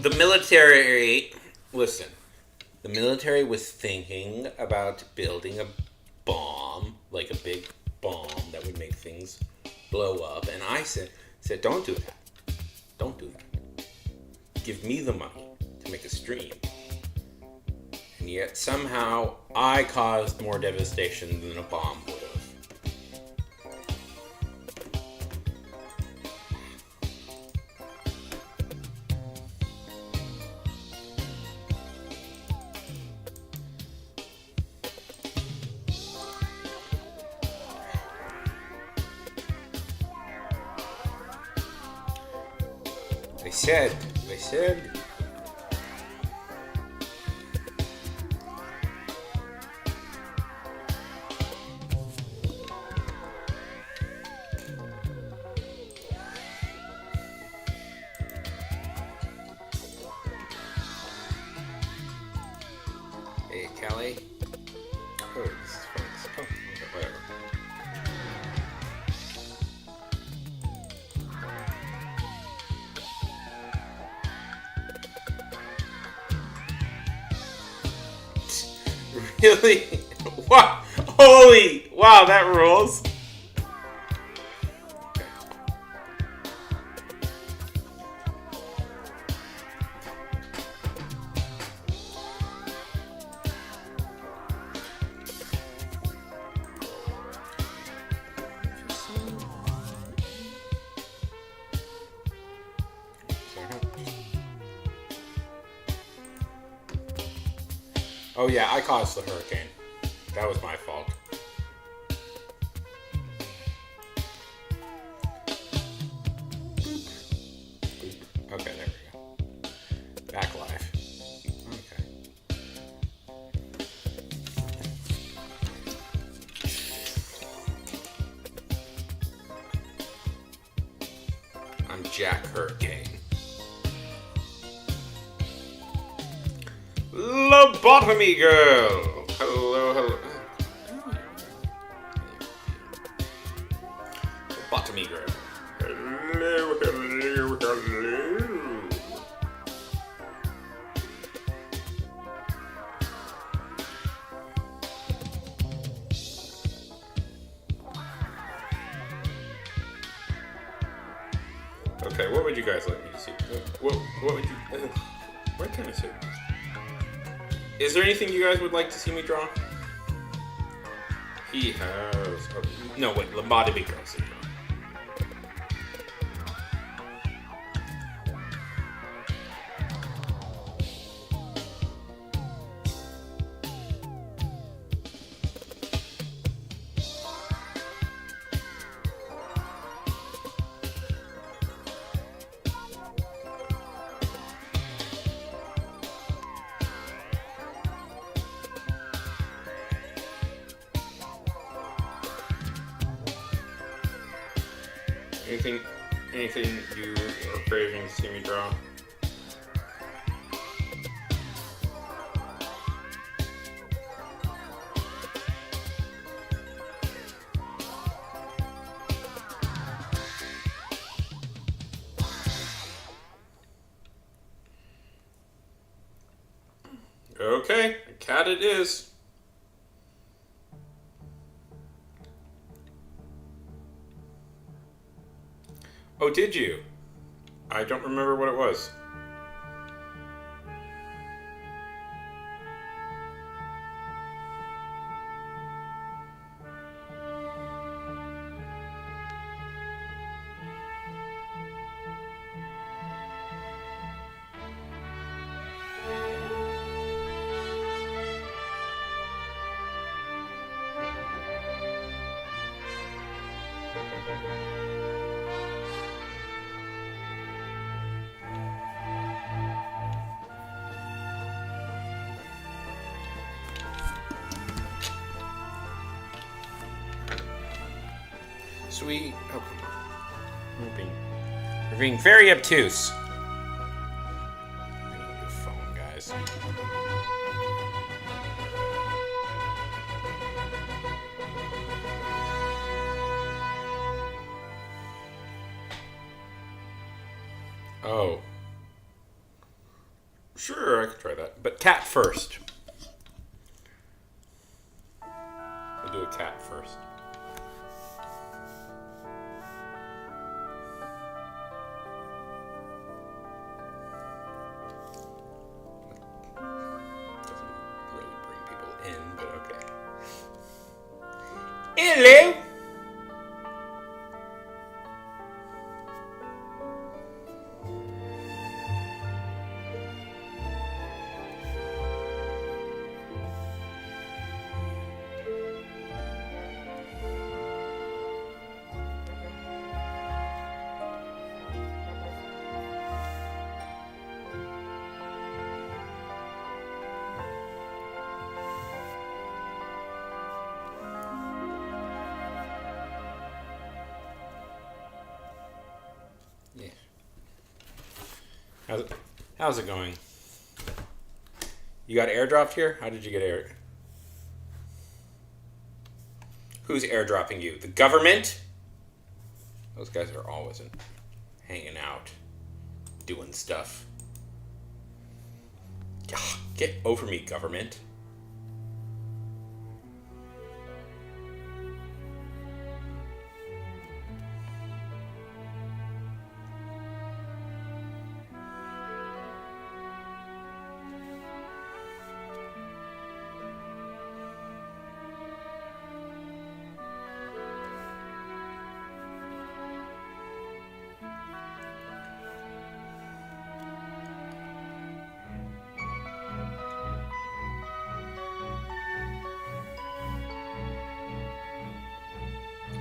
The military. Listen, the military was thinking about building a bomb, like a big bomb that would make things blow up, and I said, don't do that. Don't do that. Give me the money to make a stream. And yet somehow I caused more devastation than a bomb would have. They said. Hey, Callie. Oh, this is fun. Oh, okay, whatever. Really? What? Holy! Wow, that rules. Oh yeah, I caused the hurricane. That was my fault. Boop. Okay, there we go. Back live. Okay. I'm Jack Hurricane. Lobotomy girl. Hello, hello. Lobotomy girl. Hello, hello, hello. Okay, what would you guys like me to see? What would you? What can I say? Is there anything you guys would like to see me draw? He has... Oh, no, wait. Lobotomy girl syndrome. Anything you are craving to see me draw? Okay, a cat it is. Oh, did you? I don't remember what it was. Sweet. Oh, come on. We're being very obtuse. I need a new phone, guys. Oh. Sure, I could try that. But cat first. We'll do a cat first. Doesn't really bring people in, but okay. Hello! Yeah. How's it going? You got airdropped here? How did you get air? Who's airdropping you? The government? Those guys are always hanging out, doing stuff. Get over me, government.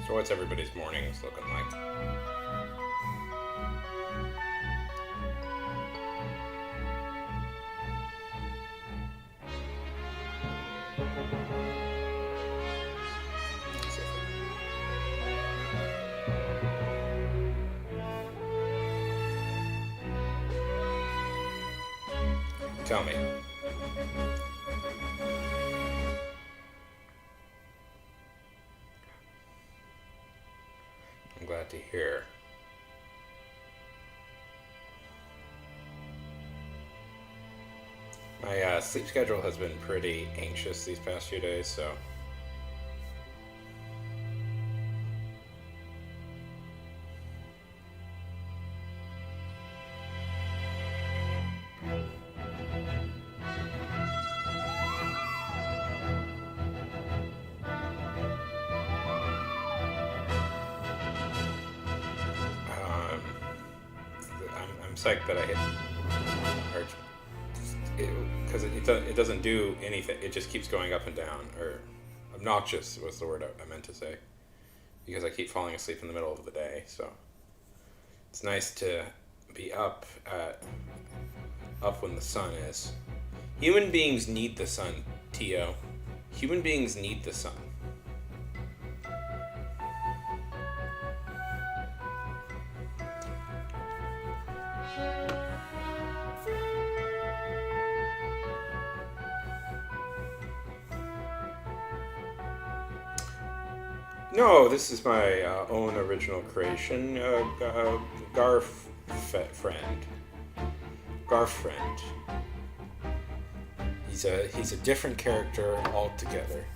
So what's everybody's mornings looking like? Tell me. I'm glad to hear. My sleep schedule has been pretty anxious these past few days, so. I'm psyched that I hit. Because it doesn't do anything. It just keeps going up and down. Or obnoxious was the word I meant to say. Because I keep falling asleep in the middle of the day. So it's nice to be up when the sun is. Human beings need the sun, Tio. Human beings need the sun. No, this is my own original creation, Garfriend. Garfriend. He's a different character altogether.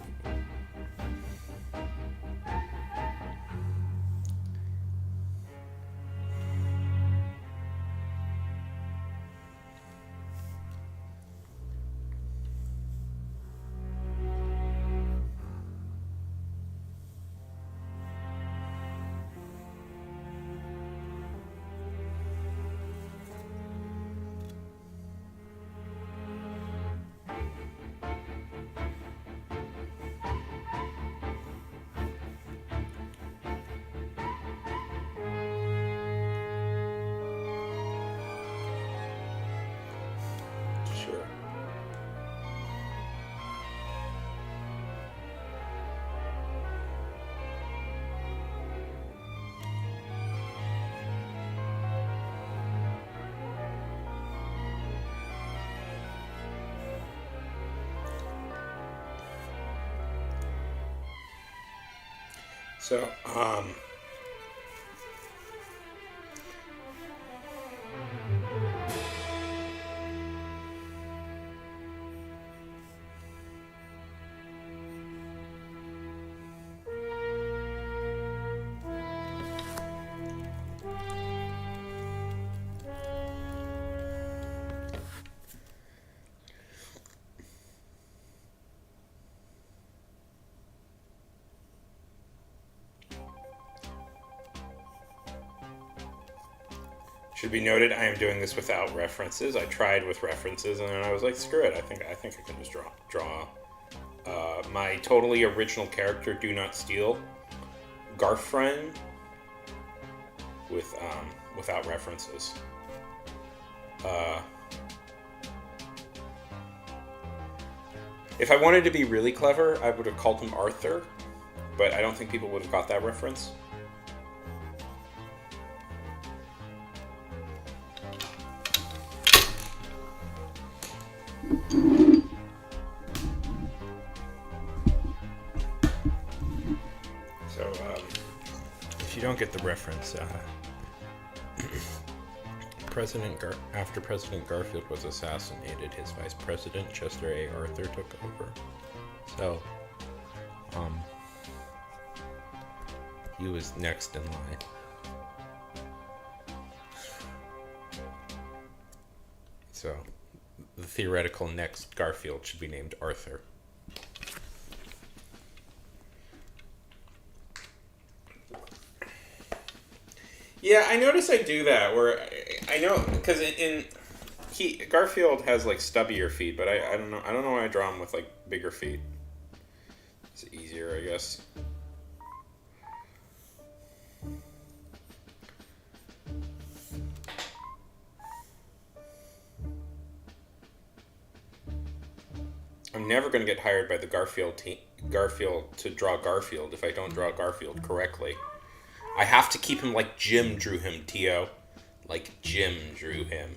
Sure. So, Should be noted, I am doing this without references. I tried with references, and then I was like, screw it. I think I can just draw. My totally original character, Do Not Steal, Garfriend, without references. If I wanted to be really clever, I would have called him Arthur, but I don't think people would have got that reference. So, if you don't get the reference, after President Garfield was assassinated, his vice president, Chester A. Arthur, took over. So, he was next in line. So, the theoretical next Garfield should be named Arthur. Yeah, I notice I do that where I know because Garfield has like stubbier feet, but I don't know why I draw him with like bigger feet. It's easier, I guess. I'm never going to get hired by the Garfield to draw Garfield if I don't draw Garfield correctly. I have to keep him like Jim drew him, Tio. Like Jim drew him.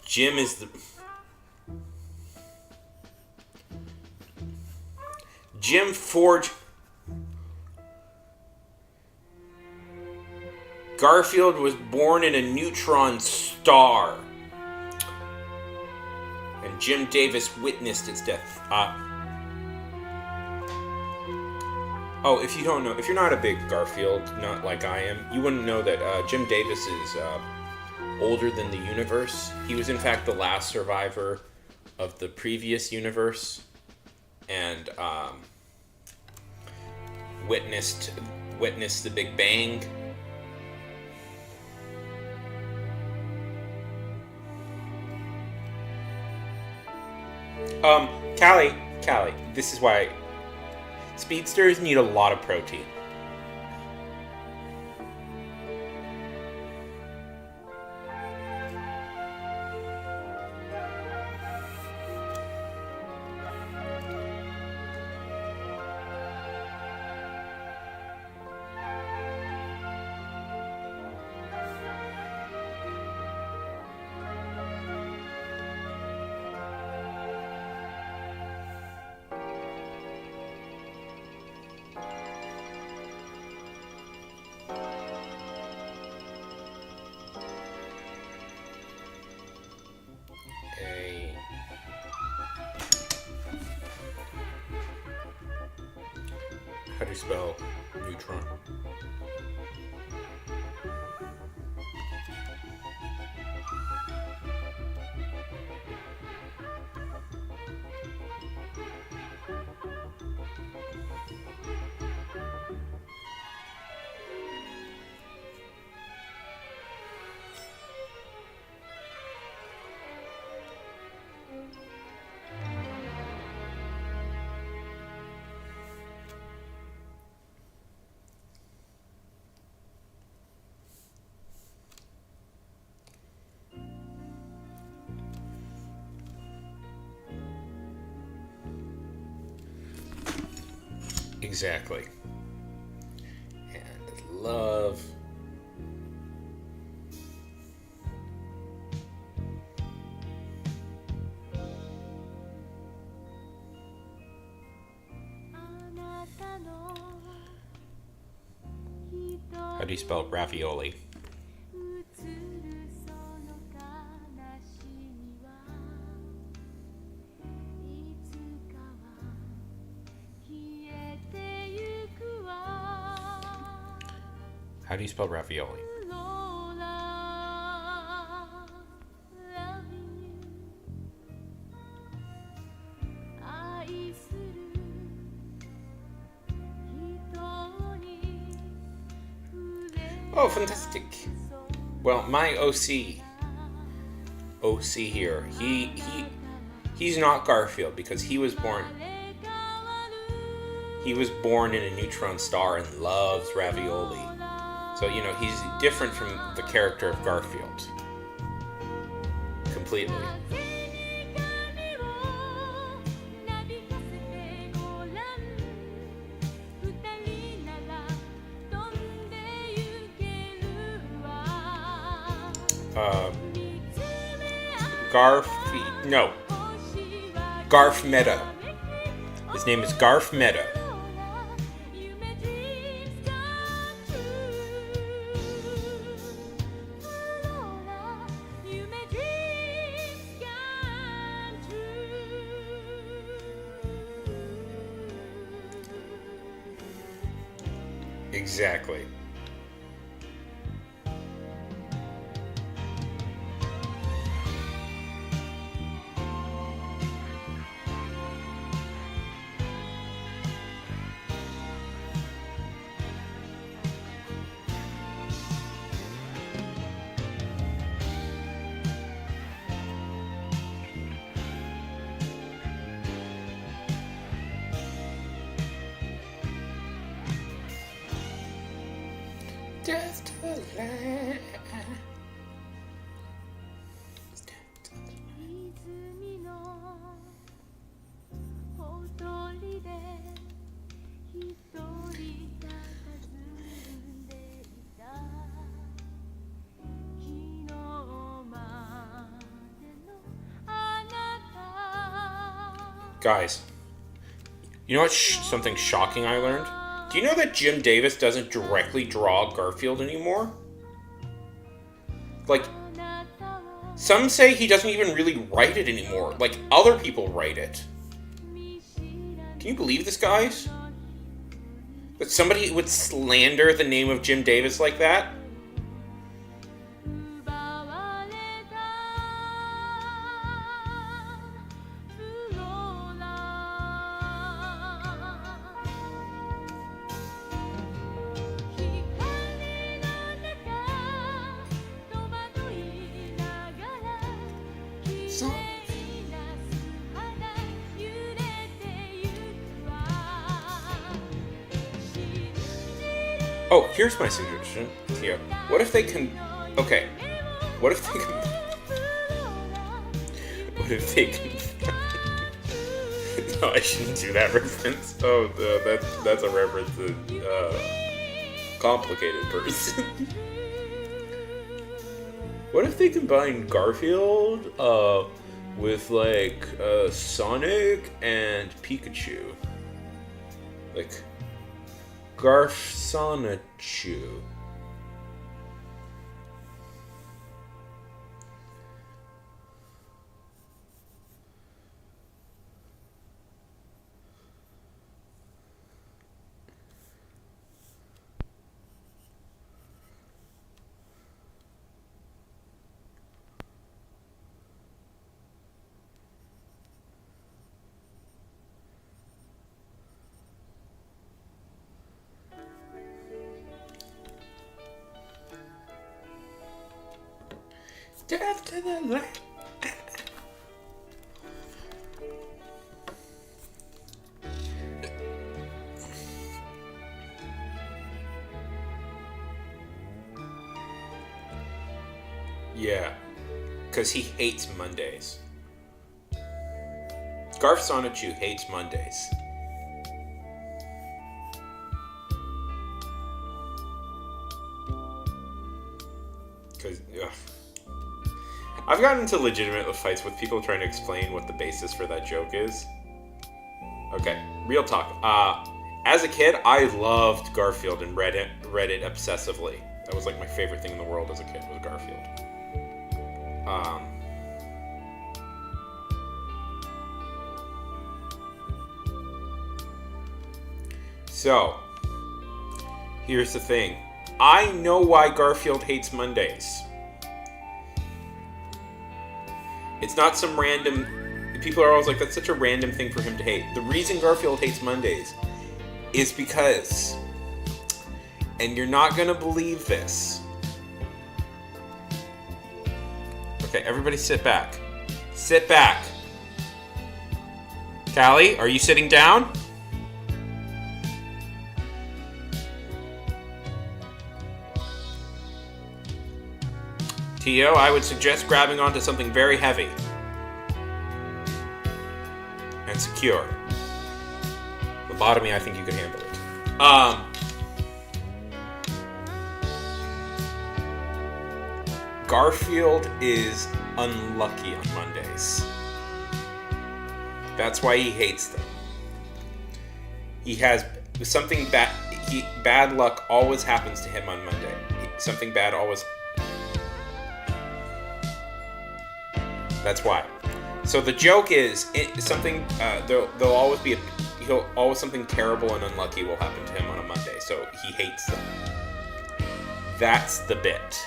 Jim is the... Jim forged... Garfield was born in a neutron star. And Jim Davis witnessed its death. Oh, if you don't know, if you're not a big Garfield, not like I am, you wouldn't know that Jim Davis is older than the universe. He was in fact the last survivor of the previous universe, and witnessed the Big Bang. Callie, this is why speedsters need a lot of protein. How do you spell neutron? Exactly. And love. How do you spell ravioli? How do you spell ravioli? Well, my OC here, he's not Garfield because he was born in a neutron star and loves ravioli. So, he's different from the character of Garfield. Completely. Garf Meadow. His name is Garf Meadow. Exactly. Just a lie. Guys, you know what something shocking I learned? Do you know that Jim Davis doesn't directly draw Garfield anymore? Like, some say he doesn't even really write it anymore. Like, other people write it. Can you believe this, guys? That somebody would slander the name of Jim Davis like that? Oh, here's my suggestion. Here. What if they can... Okay. What if they can... What if they can... No, I shouldn't do that reference. Oh, that's a reference to complicated person. What if they combine Garfield with like Sonic and Pikachu? Like Garfsonichu. Death to the left. Yeah, because he hates Mondays. Garfsonichu hates Mondays. Because, I've gotten into legitimate fights with people trying to explain what the basis for that joke is. Okay, real talk. As a kid, I loved Garfield and read it obsessively. That was like my favorite thing in the world as a kid was Garfield. So, here's the thing. I know why Garfield hates Mondays. It's not some random... People are always like, that's such a random thing for him to hate. The reason Garfield hates Mondays is because... And you're not going to believe this. Okay, everybody sit back. Sit back. Callie, are you sitting down? Tio, I would suggest grabbing onto something very heavy and secure. Lobotomy, I think you can handle it. Garfield is unlucky on Mondays. That's why he hates them. He has something bad. Bad luck always happens to him on Monday. Something bad always. That's why. So the joke is something. There'll always be something terrible and unlucky will happen to him on a Monday. So he hates them. That's the bit.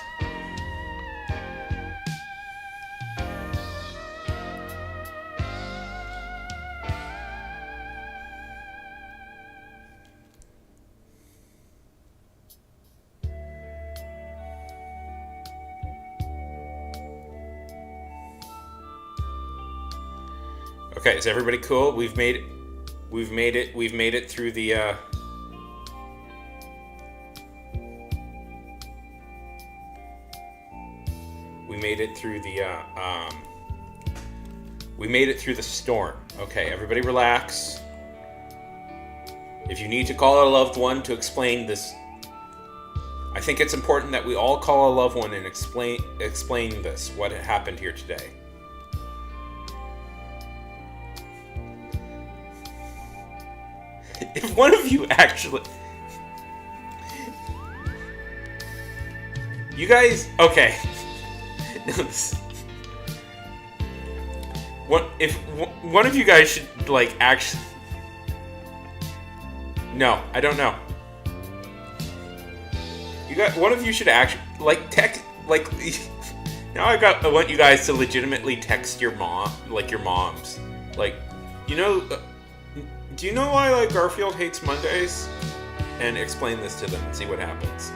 Okay, is everybody cool? We've made it through the we made it through the storm. Okay, everybody relax. If you need to call a loved one to explain this, I think it's important that we all call a loved one and explain this, what happened here today. If one of you actually... You guys... Okay. If one of you guys should, like, actually... No, I don't know. One of you should actually... Like, now I want you guys to legitimately text your mom, like, your moms. Like, you know... Do you know why, like, Garfield hates Mondays? And explain this to them and see what happens.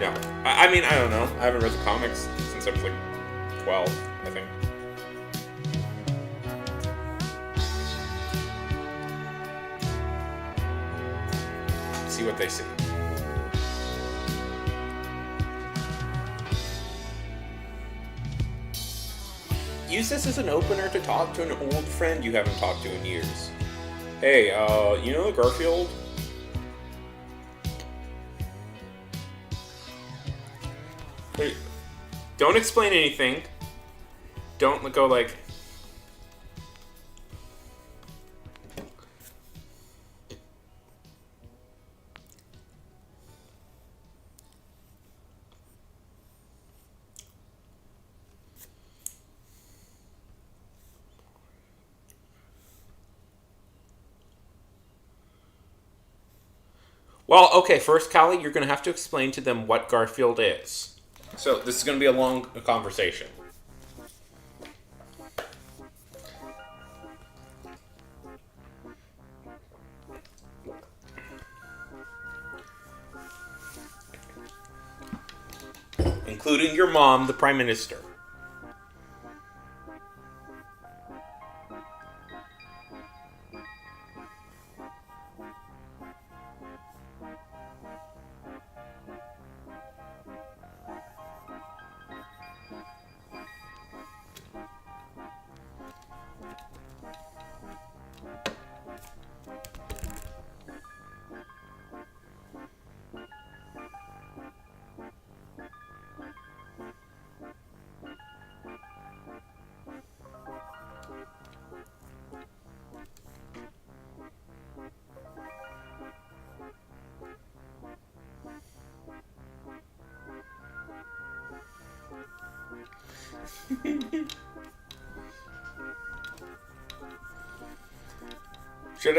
No. I mean, I don't know. I haven't read the comics since I was, like, 12, I think. See what they see. Use this as an opener to talk to an old friend you haven't talked to in years. Hey, you know Garfield? Hey, don't explain anything. Don't go like... Well, okay, first, Callie, you're going to have to explain to them what Garfield is. So, this is going to be a long conversation. Including your mom, the Prime Minister.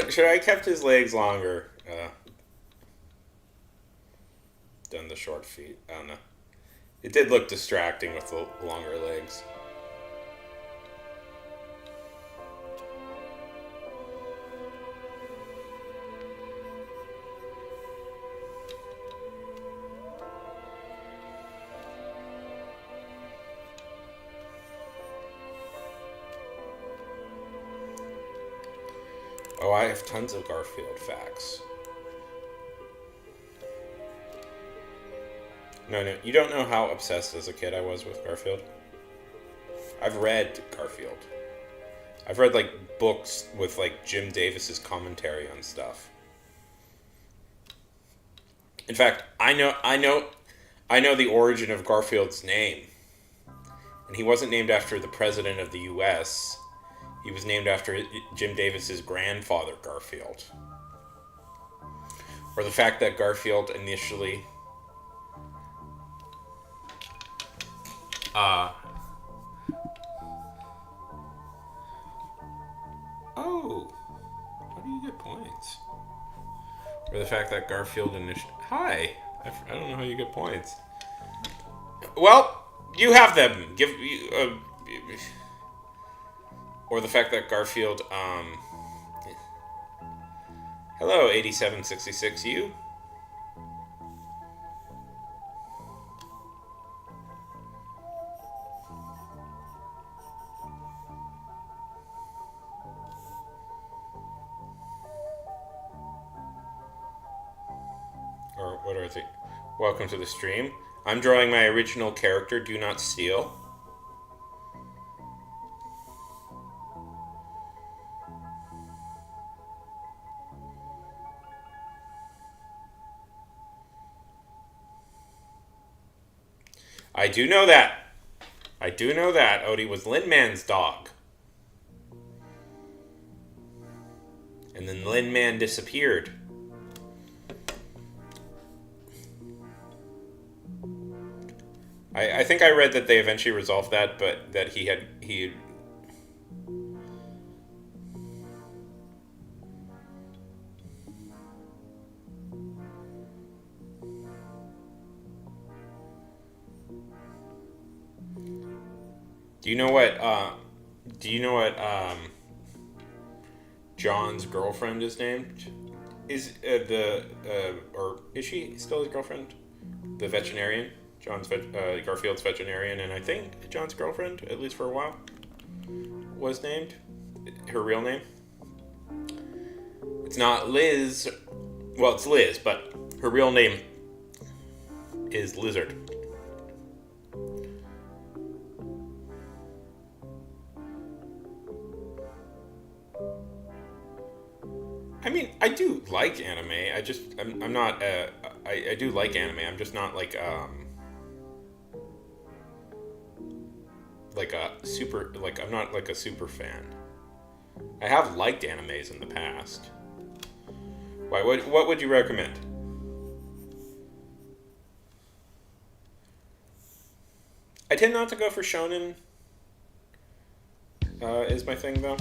Should I kept his legs longer? Done the short feet. I don't know. It did look distracting with the longer legs. Oh, I have tons of Garfield facts. No, you don't know how obsessed as a kid I was with Garfield. I've read Garfield. I've read like books with like Jim Davis's commentary on stuff. In fact, I know the origin of Garfield's name. And he wasn't named after the president of the U.S. He was named after Jim Davis's grandfather, Garfield. Or the fact that Garfield initially... Oh, how do you get points? Or the fact that Garfield initially... Hi, I don't know how you get points. Well, you have them. Give you... or the fact that Garfield... Hello, 8766U. Or what are they? Welcome to the stream. I'm drawing my original character, Do Not Steal. I do know that. Odie was Lin Man's dog. And then Lin Man disappeared. I think I read that they eventually resolved that, but that he Do you know what John's girlfriend is named? Is or is she still his girlfriend? The veterinarian? Garfield's veterinarian, and I think John's girlfriend, at least for a while, was named. Her real name? It's not Liz. Well, it's Liz, but her real name is Lizard. I mean, I do like anime. I'm not. I do like anime. I'm just not like a super. Like, I'm not like a super fan. I have liked animes in the past. Why? What would you recommend? I tend not to go for shonen. Is my thing though.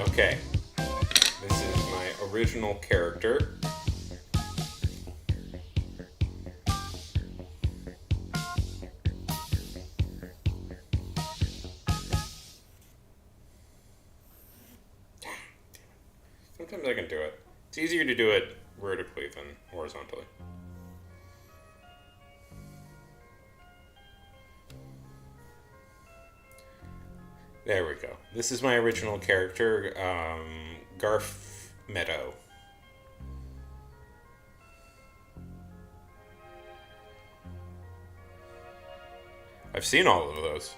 Okay, this is my original character. Sometimes I can do it. It's easier to do it vertically than horizontally. There we go. This is my original character, Garf Meadow. I've seen all of those.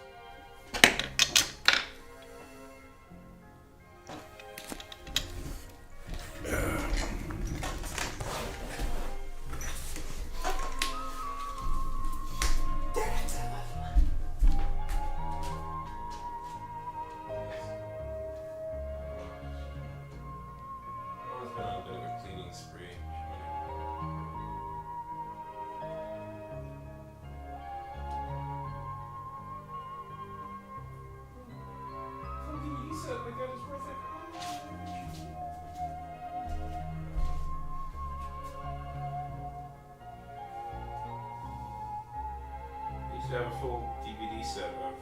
to have a full DVD set of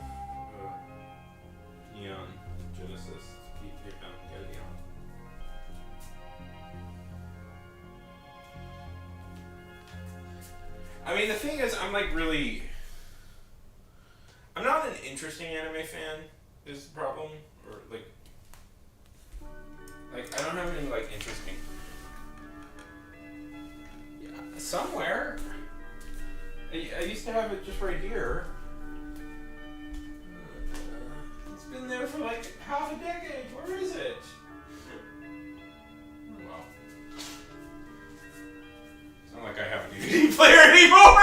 Neon Genesis. Get it Neon. I mean, the thing is, I'm not an interesting anime fan, is the problem. Or, I don't have any, interesting... Yeah, somewhere. I used to have it just right here. It's been there for, half a decade. Where is it? Well. It's not like I have a DVD player anymore!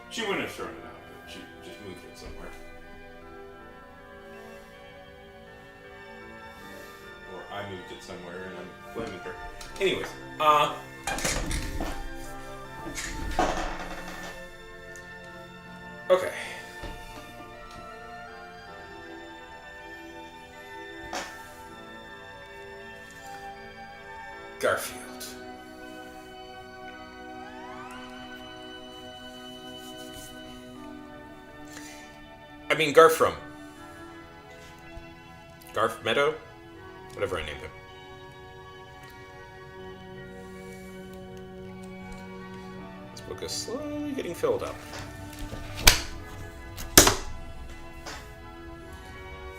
She wouldn't have thrown it out, but she just moved it somewhere. Or I moved it somewhere and I'm blaming her. Anyways, okay. Garfield. I mean, Garfrom. Garf Meadow? Whatever I named him. This book is slowly getting filled up.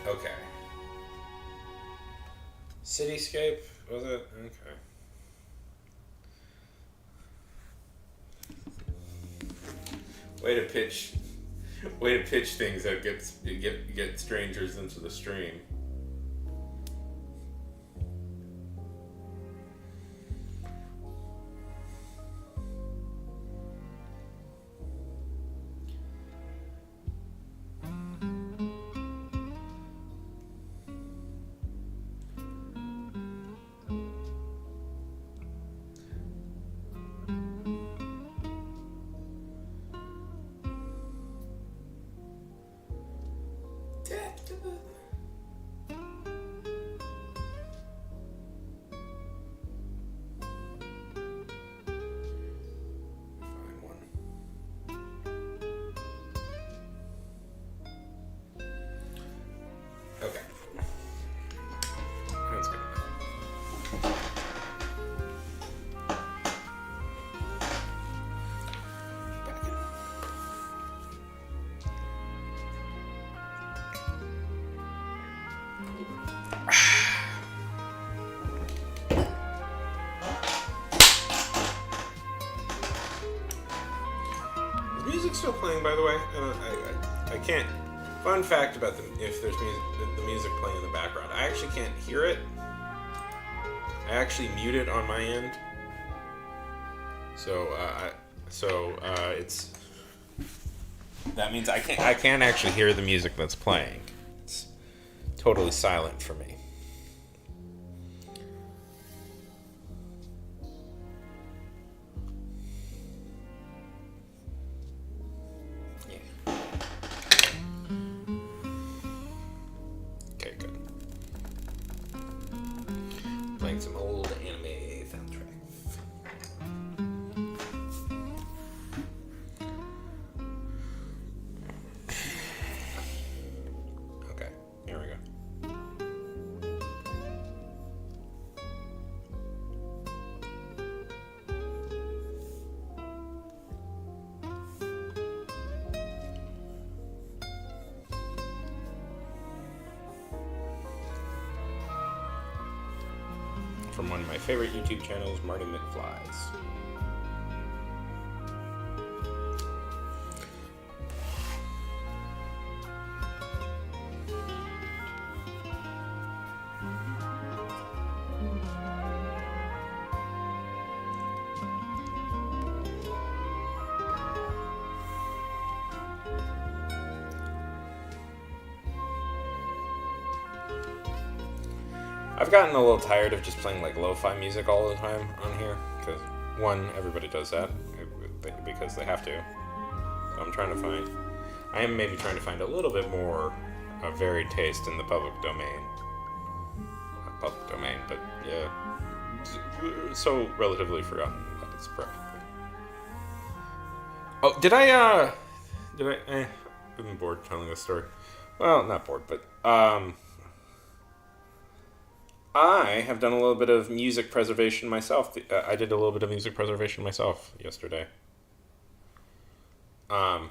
Okay. Cityscape, was it? Okay. Way to pitch things that get strangers into the stream. Okay. That's good. Back in. Is music still playing, by the way? I can't. Fun fact about if there's the music playing in the background, I actually can't hear it. I actually mute it on my end, so it's that means I can't actually hear the music that's playing. It's totally silent for me. Playing some old anime soundtracks. Okay, here we go. From one of my favorite YouTube channels, Marty McFlies. I've gotten a little tired of just playing lo-fi music all the time on here, because one, everybody does that because they have to. So I'm trying to find. I am maybe trying to find a little bit more varied taste in the public domain. Not public domain, but yeah, so relatively forgotten that it's practically. Oh, did I? I'm bored telling this story. Well, not bored, but I have done a little bit of music preservation myself. I did a little bit of music preservation myself yesterday. I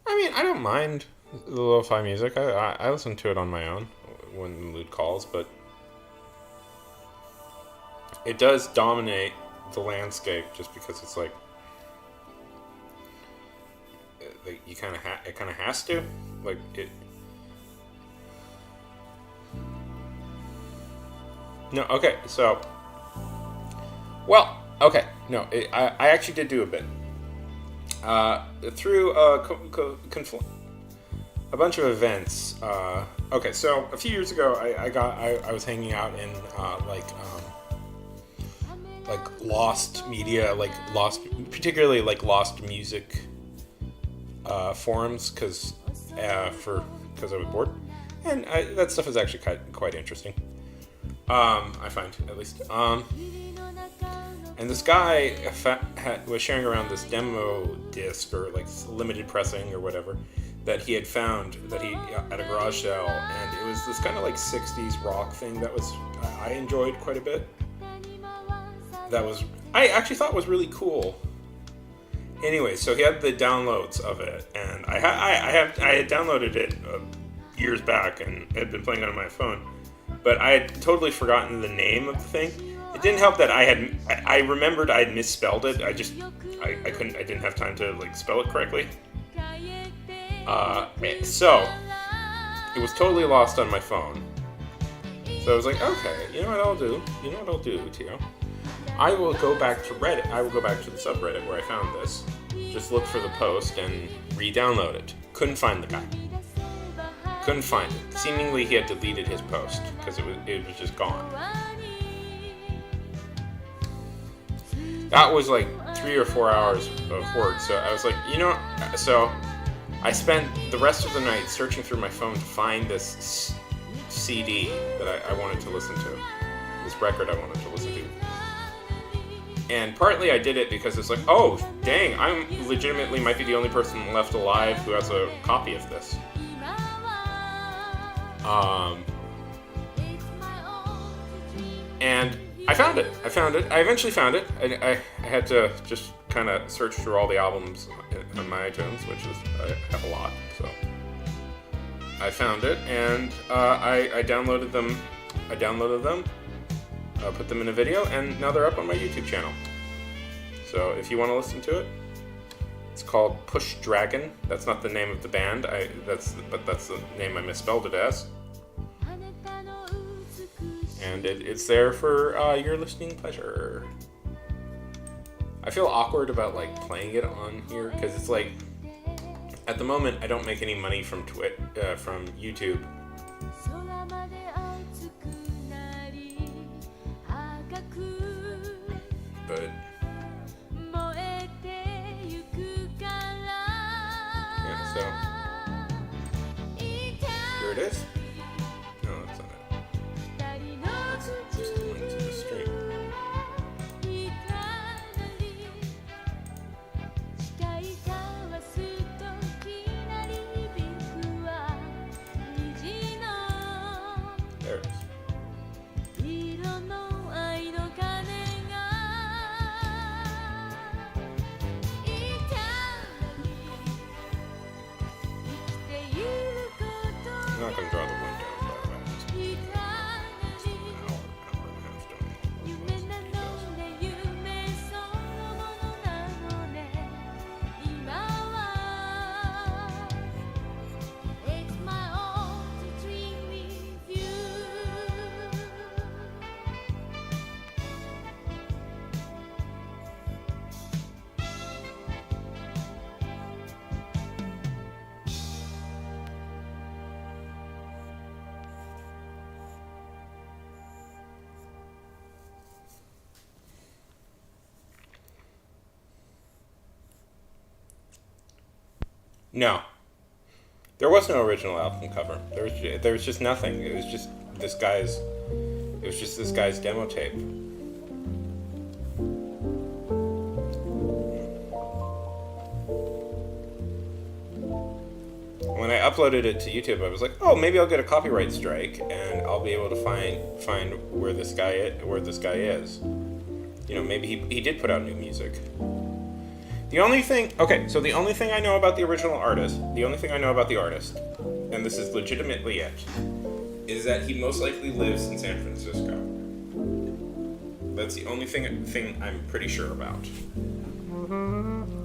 mean, I don't mind the lo-fi music. I listen to it on my own when the mood calls, but it does dominate the landscape just because it's like you kind of it kind of has to, like it. No, okay, so well, okay, no, I actually did do a bit through a bunch of events. Okay, so a few years ago, I was hanging out in like lost media, particularly like lost music forums, because I was bored, and that stuff is actually quite interesting. I find, at least. And this guy was sharing around this demo disc, or like limited pressing or whatever, that he had found at a garage sale, and it was this kind of like 60s rock thing that I enjoyed quite a bit. I actually thought was really cool. Anyway, so he had the downloads of it, and I had downloaded it years back and had been playing it on my phone, but I had totally forgotten the name of the thing. It didn't help that I remembered I had misspelled it. I didn't have time to like spell it correctly. So it was totally lost on my phone. So I was like, okay, you know what I'll do, Tio? I will go back to Reddit. I will go back to the subreddit where I found this. Just look for the post and re-download it. Couldn't find the guy. Couldn't find it. Seemingly he had deleted his post because it was just gone. That was like 3 or 4 hours of work. So I was like, so I spent the rest of the night searching through my phone to find this CD that I wanted to listen to. This record I wanted to listen to. And partly I did it because it's like, oh, dang, I'm legitimately might be the only person left alive who has a copy of this. And I found it. I eventually found it. I had to just kind of search through all the albums on my iTunes, which is, I have a lot, so. I found it, and I downloaded them. Put them in a video, and now they're up on my YouTube channel. So if you want to listen to it, it's called Push Dragon. That's not the name of the band. That's the name I misspelled it as. And it's there for your listening pleasure. I feel awkward about like playing it on here because it's like, at the moment I don't make any money from from YouTube. But yeah, so here it is. No, that's not it. That's just a link to the stream. There it is. I'm not going to draw the window, but I just it's an hour and a half doing it. No, there was no original album cover. There was just nothing. It was just this guy's. It was just this guy's demo tape. When I uploaded it to YouTube, I was like, "Oh, maybe I'll get a copyright strike, and I'll be able to find where this guy is. You know, maybe he did put out new music." The only thing I know about the artist, and this is legitimately it, is that he most likely lives in San Francisco. That's the only thing I'm pretty sure about.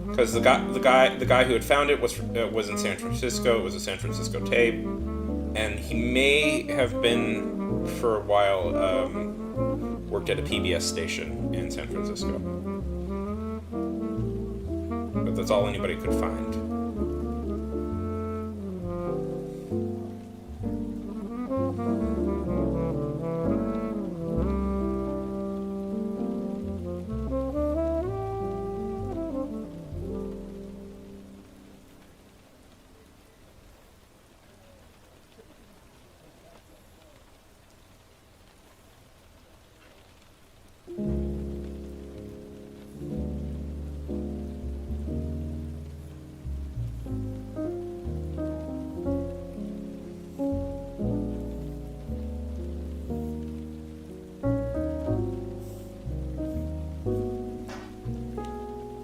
Because the guy who had found it was in San Francisco. It was a San Francisco tape, and he may have been for a while worked at a PBS station in San Francisco. But that's all anybody could find.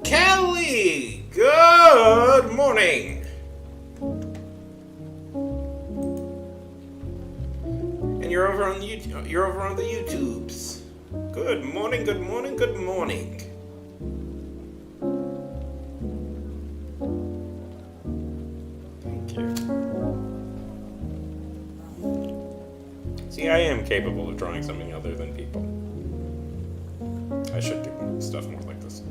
Kelly, good morning. And you're over on the YouTubes. Good morning, good morning, good morning. Thank you. See, I am capable of drawing something other than people. I should do stuff more like this.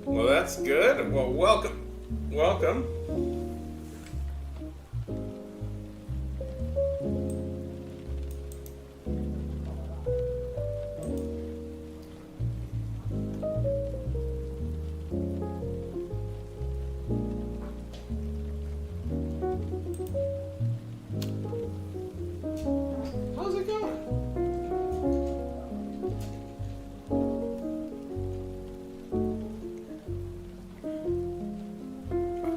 Well, that's good. Well, welcome. Welcome. How's it going?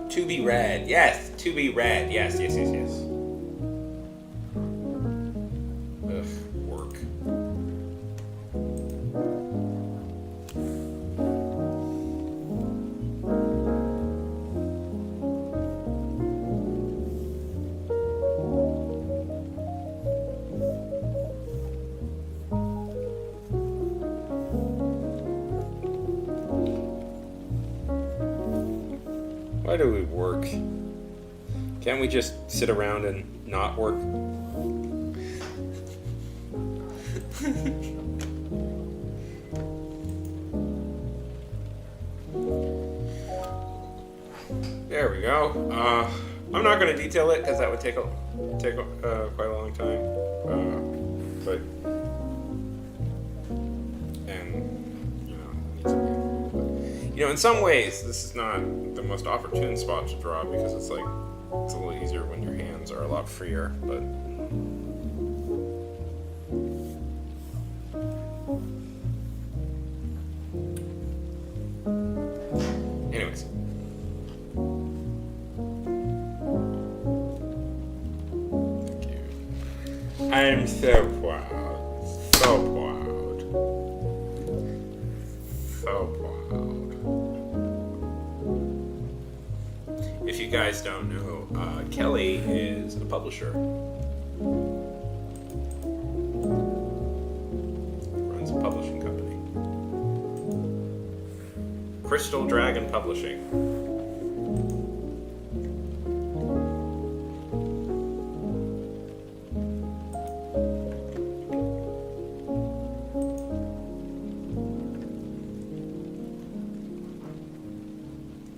To be read. Yes, to be read. Yes. Ugh, work. Why do we work? Can't we just sit around and not work? There we go. I'm not going to detail it because that would take quite a long time. But in some ways, this is not the most opportune spot to draw because it's a little easier when your hands are a lot freer. But anyways, thank you. I'm so proud, so proud, so proud. If you guys don't know, Kelly is a publisher. Runs a publishing company. Crystal Dragon Publishing.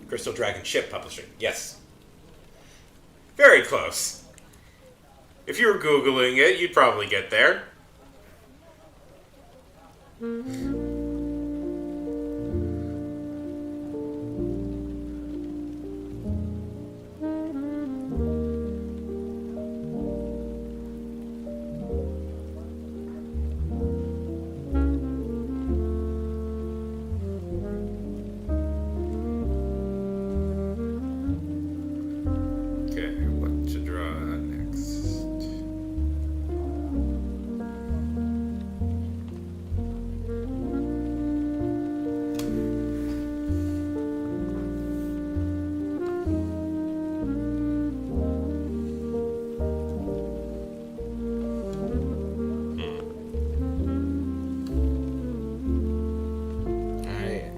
Crystal Dragon Ship Publishing. Yes. Very close. If you were Googling it, you'd probably get there. Okay, what to draw next? Alright.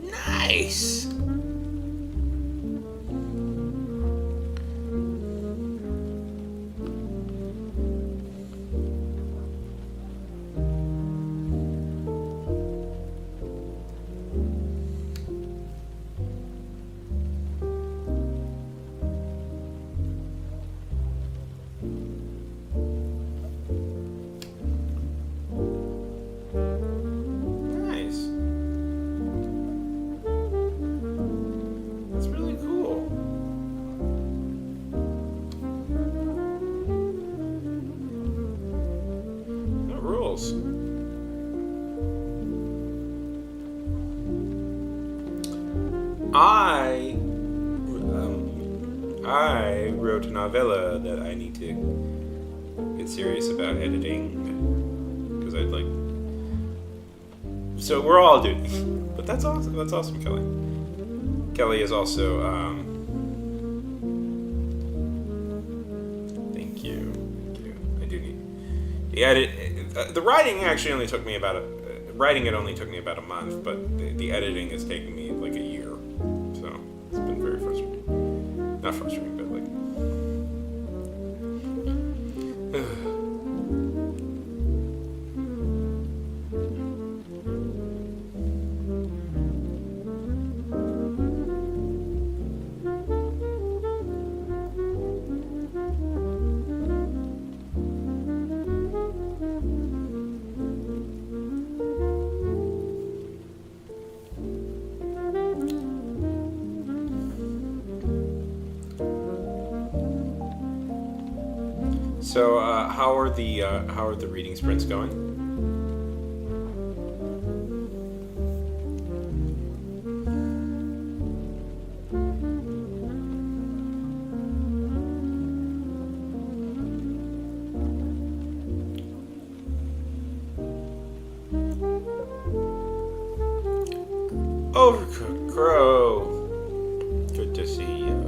Nice! Nice. That's really cool. That rules. I wrote a novella that I need to get serious about editing because I'd like. So we're all doing, but that's awesome. That's awesome, Kelly. Kelly is also. Thank you. Thank you. I do need the edit. The writing actually only took me about writing it only took me about a month, but the editing is taking me like a year. So it's been very frustrating. Not frustrating, but like. So how are the reading sprints going? Overcooked Crow. Good to see you.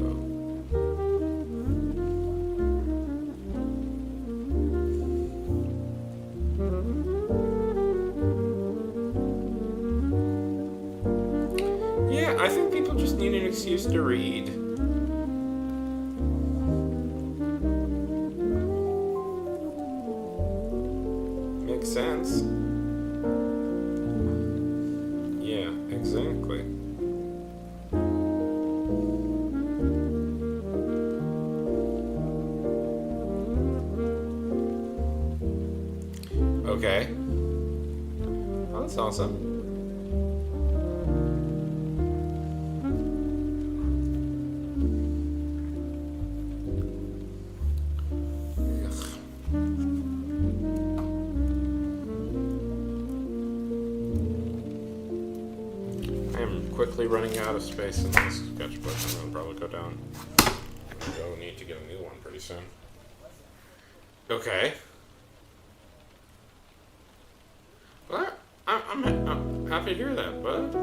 Yeah, I think people just need an excuse to read. Makes sense. Yeah, exactly. Okay. Well, that's awesome. I am quickly running out of space in this sketchbook. I'm gonna probably go down. I'll need to get a new one pretty soon. Okay. Well, I'm happy to hear that, bud.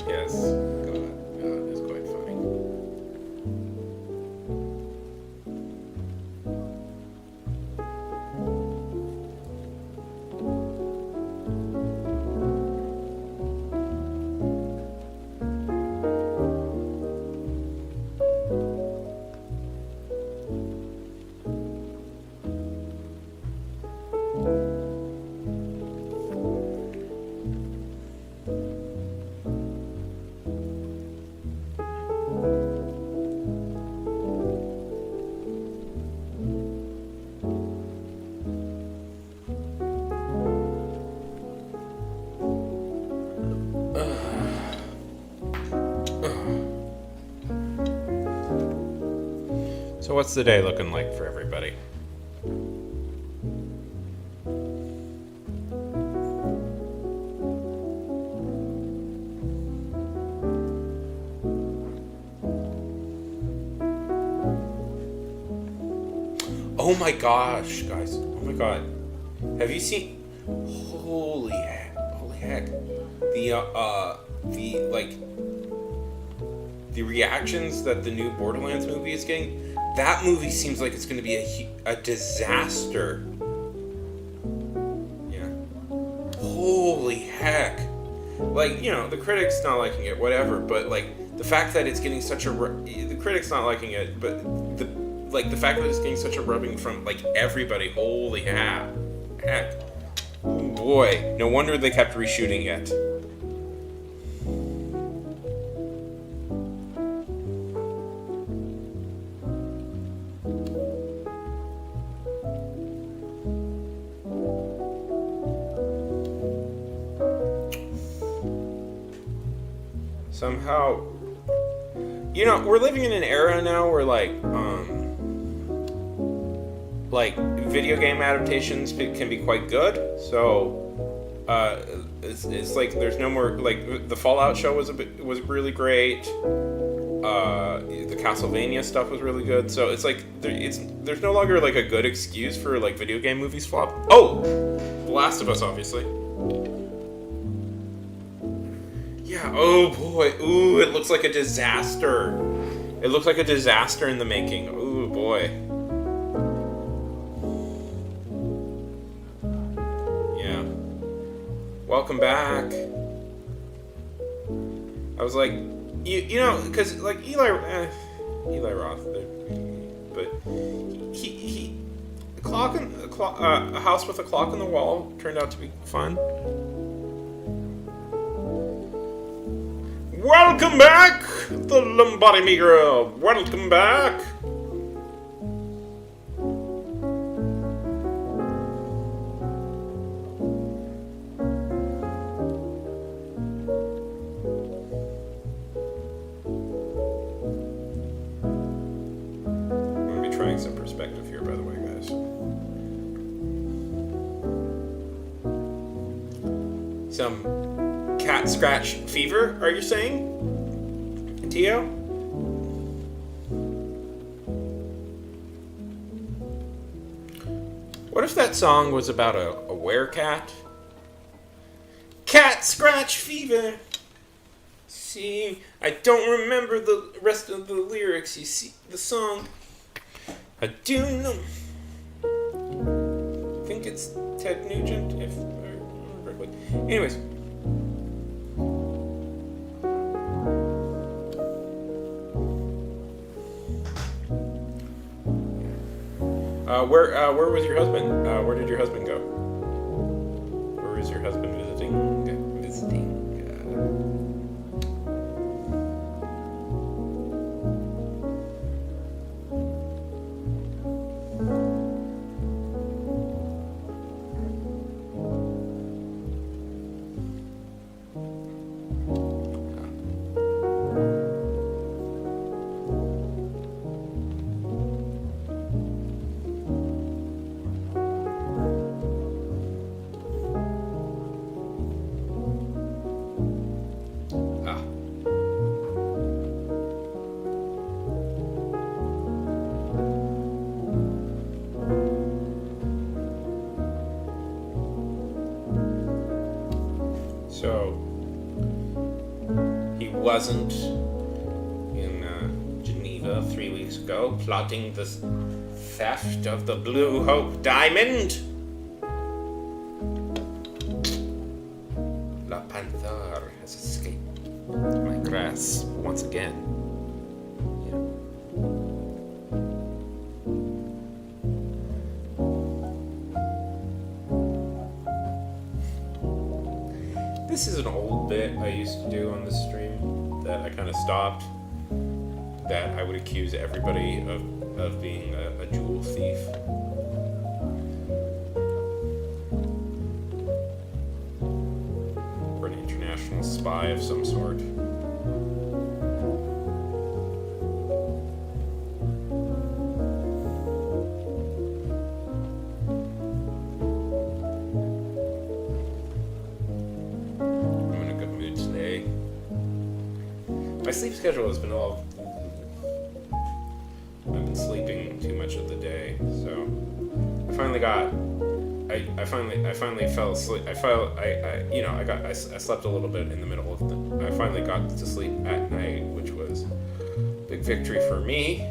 Yes, God is quite funny. So what's the day looking like for everybody? Oh my gosh, guys. Oh my god. Have you seen... Holy heck. The reactions that the new Borderlands movie is getting, that movie seems like it's going to be a disaster. Yeah. Holy heck. Like, you know, the critics not liking it, whatever, but like the fact that it's getting such a the critics not liking it, but the fact that it's getting such a rubbing from like everybody, holy heck. Oh boy, no wonder they kept reshooting it. Somehow, you know, we're living in an era now where like video game adaptations can be quite good. So it's like there's no more, like the Fallout show was really great. The Castlevania stuff was really good. So it's like there's no longer like a good excuse for like video game movies flop. Oh, The Last of Us, obviously. Yeah, oh boy. Ooh, it looks like a disaster. It looks like a disaster in the making. Ooh, boy. Yeah. Welcome back. I was like, you know, because like Eli Roth, but he a house with a clock on the wall turned out to be fun. Welcome back, the Lombardi Migra. Welcome back. I'm going to be trying some perspective here, by the way, guys. Some cat scratch fever, are you saying, Tio? What if that song was about a werecat? Cat scratch fever. See, I don't remember the rest of the lyrics. You see, the song, I do know. I think it's Ted Nugent, if I remember correctly. Anyways. Where was your husband? Where did your husband go? Where is your husband visiting? So, he wasn't in Geneva 3 weeks ago plotting the theft of the Blue Hope diamond? La Panther has escaped my grasp once again. This is an old bit I used to do on the stream that I kind of stopped. That I would accuse everybody of being a jewel thief. Or an international spy of some sort. sleep schedule has been all. I've been sleeping too much of the day, so I finally got. I finally fell asleep. I slept a little bit in the middle of I finally got to sleep at night, which was a big victory for me.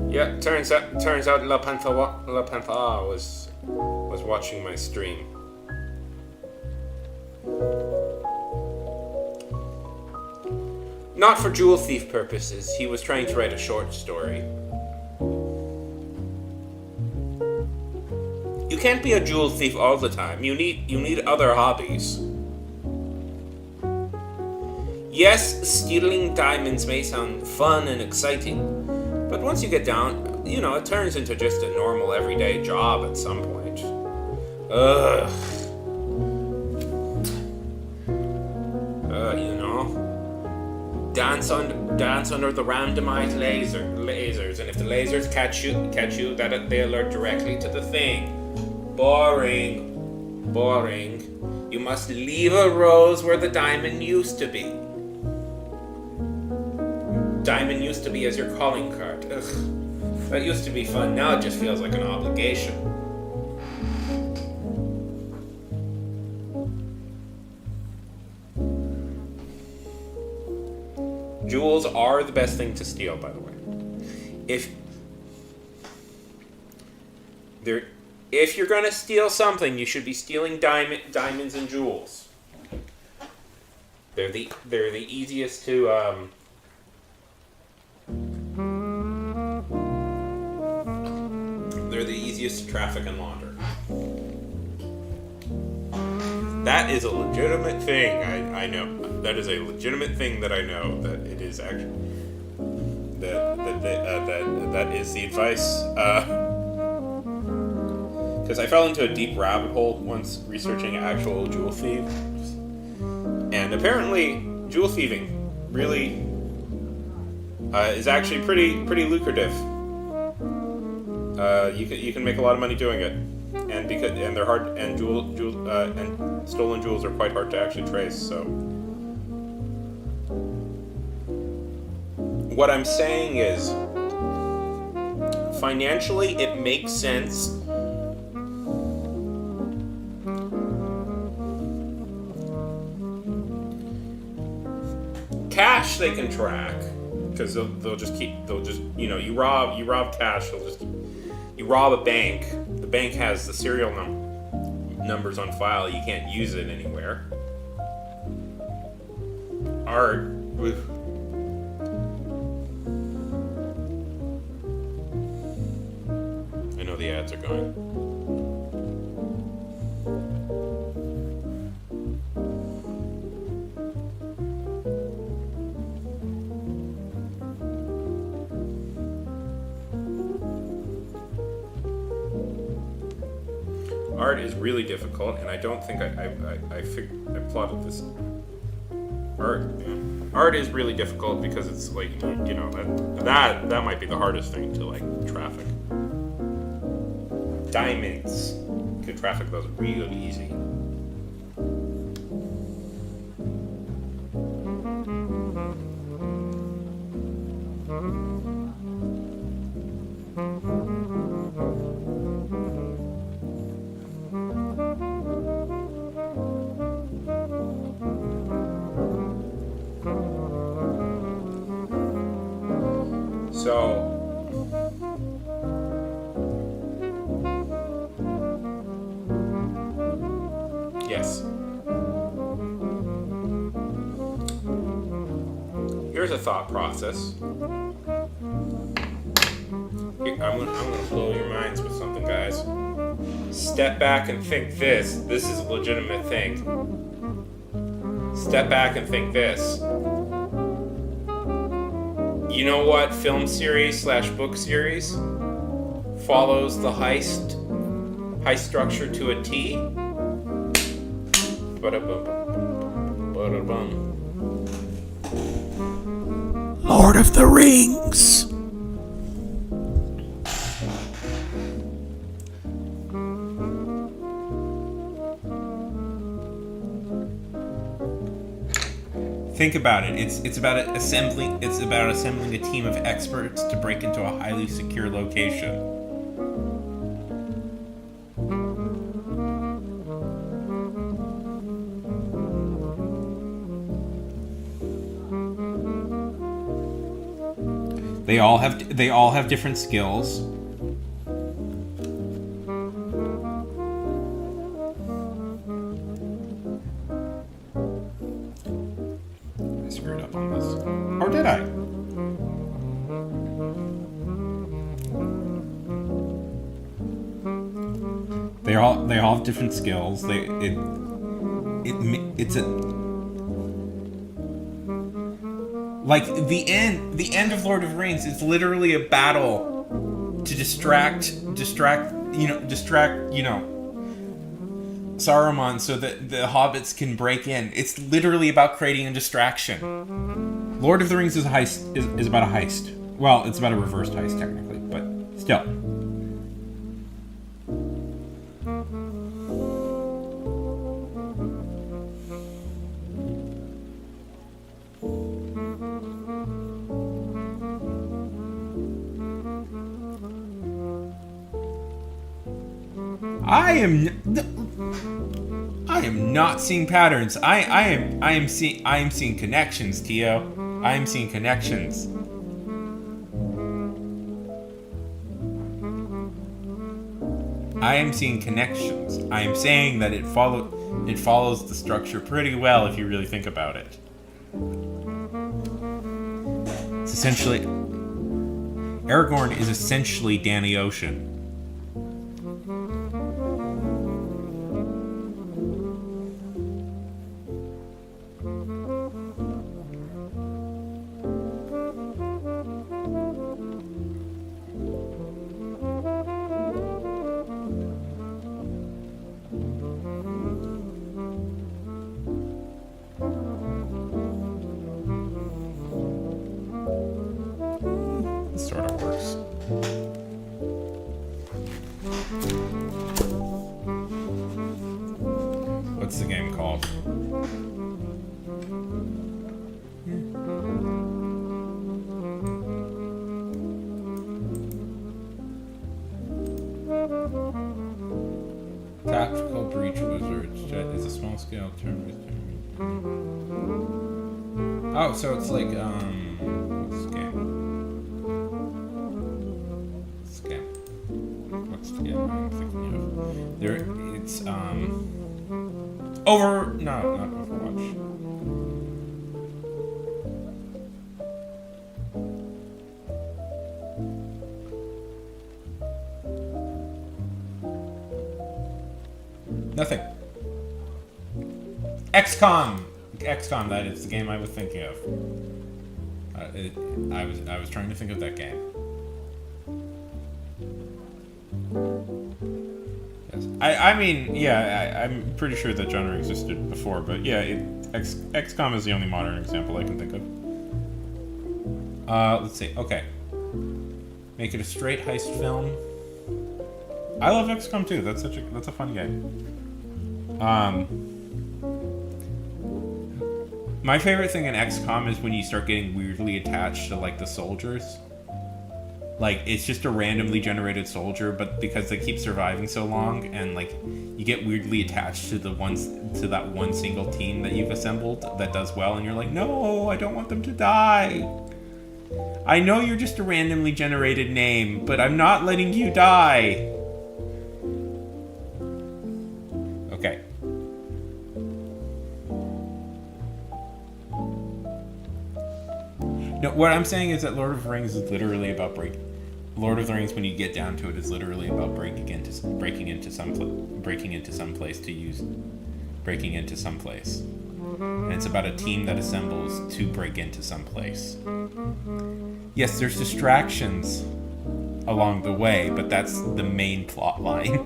Yeah, turns out La Panther was watching my stream. Not for jewel thief purposes. He was trying to write a short story. You can't be a jewel thief all the time. You need other hobbies. Yes, stealing diamonds may sound fun and exciting. But once you get down, it turns into just a normal everyday job at some point. Ugh. Dance under the randomized lasers, and if the lasers catch you, they alert directly to the thing. Boring. You must leave a rose where the diamond used to be. Diamond used to be as your calling card. Ugh. That used to be fun. Now it just feels like an obligation. Jewels are the best thing to steal, by the way. If you're gonna steal something, you should be stealing diamonds and jewels. They're the easiest to They're the easiest to traffic and launder. That is a legitimate thing. I know. That is a legitimate thing that I know. That it is actually. That is the advice. Because I fell into a deep rabbit hole once researching actual jewel thieves, and apparently jewel thieving really is actually pretty lucrative. You can make a lot of money doing it, and they're hard, and and stolen jewels are quite hard to actually trace. So what I'm saying is, financially, it makes sense. Cash they can track, because they'll just you rob cash, you rob a bank. The bank has the serial numbers on file. You can't use it anywhere. Art. I know the ads are going. Art is really difficult, and I don't think I plotted this. Art is really difficult because it's like, that might be the hardest thing to traffic. Diamonds, you can traffic those real easy. Yes. Here's a thought process. I'm gonna blow your minds with something, guys. Step back and think this. This is a legitimate thing. Step back and think this. You know what film series / book series follows the heist structure to a T? Lord of the Rings. Think about it. It's about assembling a team of experts to break into a highly secure location. They all have different skills. I screwed up on this. Or did I? They all have different skills. It's a like the end of Lord of the Rings is literally a battle to distract Saruman so that the hobbits can break in. It's literally about creating a distraction. Lord of the Rings is a heist is about a heist. Well, it's about a reversed heist technically, but still. I am not seeing patterns. I am seeing connections, Tio. I am seeing connections. I am seeing connections. I am saying that it follows the structure pretty well if you really think about it. It's essentially Aragorn is essentially Danny Ocean. Sort of works. What's the game called? Tactical Breach Wizards. It's a small scale turn-based. Oh, so it's like what's the game? What's the game I'm thinking of? It's no, not Overwatch. Nothing. XCOM, that is the game I was thinking of. I was trying to think of that game. Yes. I mean, yeah, I'm pretty sure that genre existed before, but yeah, XCOM is the only modern example I can think of. Let's see. Okay. Make it a straight heist film. I love XCOM too. That's a fun game. My favorite thing in XCOM is when you start getting weirdly attached to like the soldiers. Like it's just a randomly generated soldier, but because they keep surviving so long, and like you get weirdly attached to that one single team that you've assembled that does well, and you're like, no, I don't want them to die. I know you're just a randomly generated name, but I'm not letting you die. Okay. No, what I'm saying is that Lord of the Rings is literally about breaking. Lord of the Rings, when you get down to it, is literally about breaking into some place, and it's about a team that assembles to break into some place. Yes, there's distractions along the way, but that's the main plot line.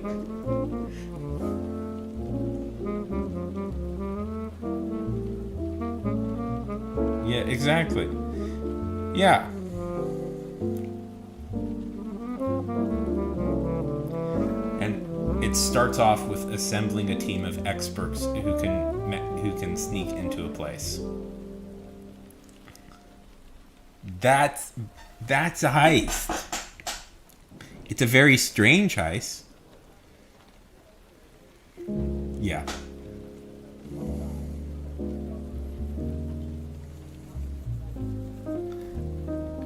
Yeah, exactly. Yeah. And it starts off with assembling a team of experts who can sneak into a place. That's a heist. It's a very strange heist. Yeah.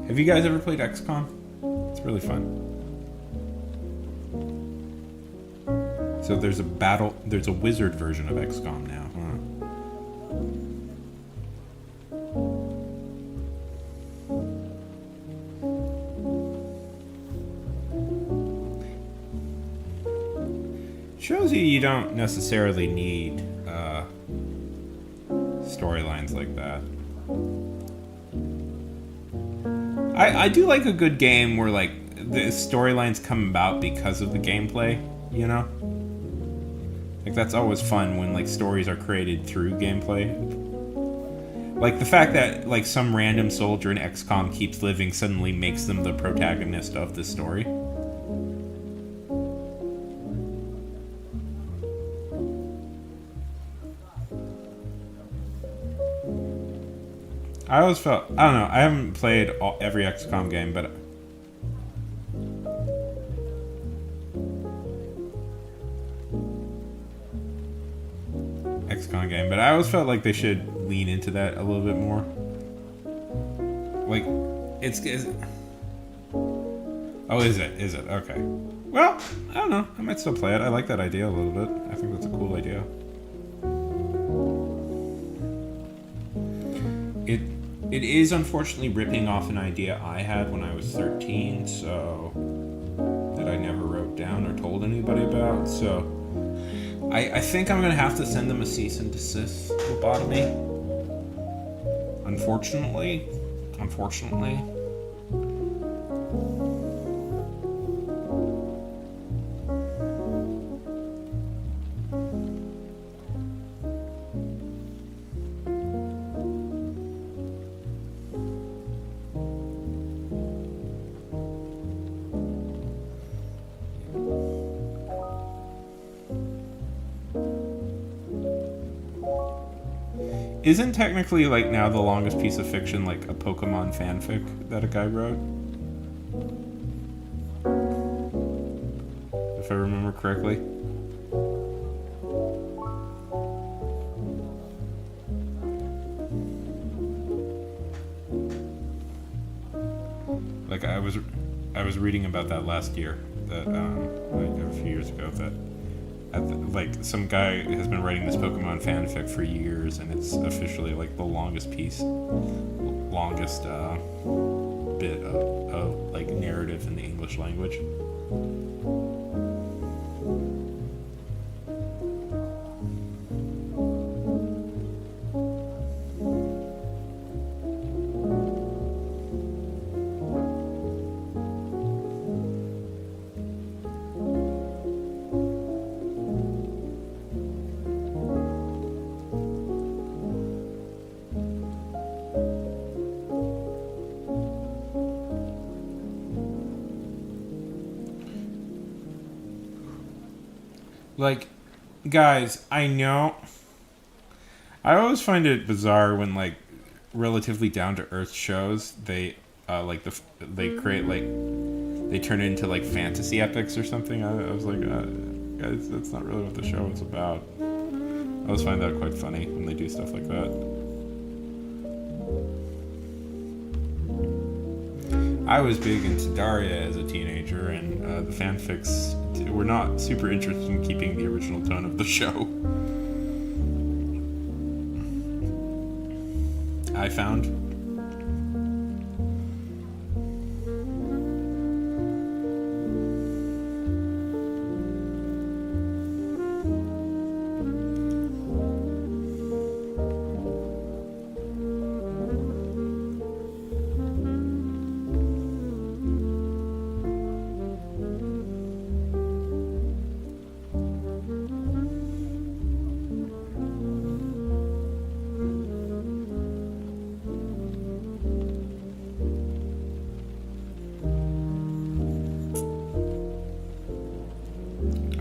Have you guys ever played XCOM? It's really fun. So there's a wizard version of XCOM now, huh? Shows you don't necessarily need storylines like that. I do like a good game where like the storylines come about because of the gameplay, you know? Like that's always fun when like stories are created through gameplay. Like the fact that like some random soldier in XCOM keeps living suddenly makes them the protagonist of the story. I always felt, I don't know, I haven't played every XCOM game, but I always felt like they should lean into that a little bit more. Like, it's oh, is it? Okay. Well, I don't know, I might still play it. I like that idea a little bit. I think that's a cool idea. It is unfortunately ripping off an idea I had when I was 13, so that I never wrote down or told anybody about. So I think I'm gonna have to send them a cease and desist lobotomy. Unfortunately. Isn't technically like now the longest piece of fiction like a Pokemon fanfic that a guy wrote? If I remember correctly. Like I was reading about that last year, that like a few years ago, that like some guy has been writing this Pokemon fanfic for years, and it's officially like the longest bit of like narrative in the English language. Like, guys, I know. I always find it bizarre when like relatively down to earth shows they they create like they turn it into like fantasy epics or something. I was like, guys, that's not really what the show is about. I always find that quite funny when they do stuff like that. I was big into Daria as a teenager, and the fanfics were not super interested in keeping the original tone of the show. I found.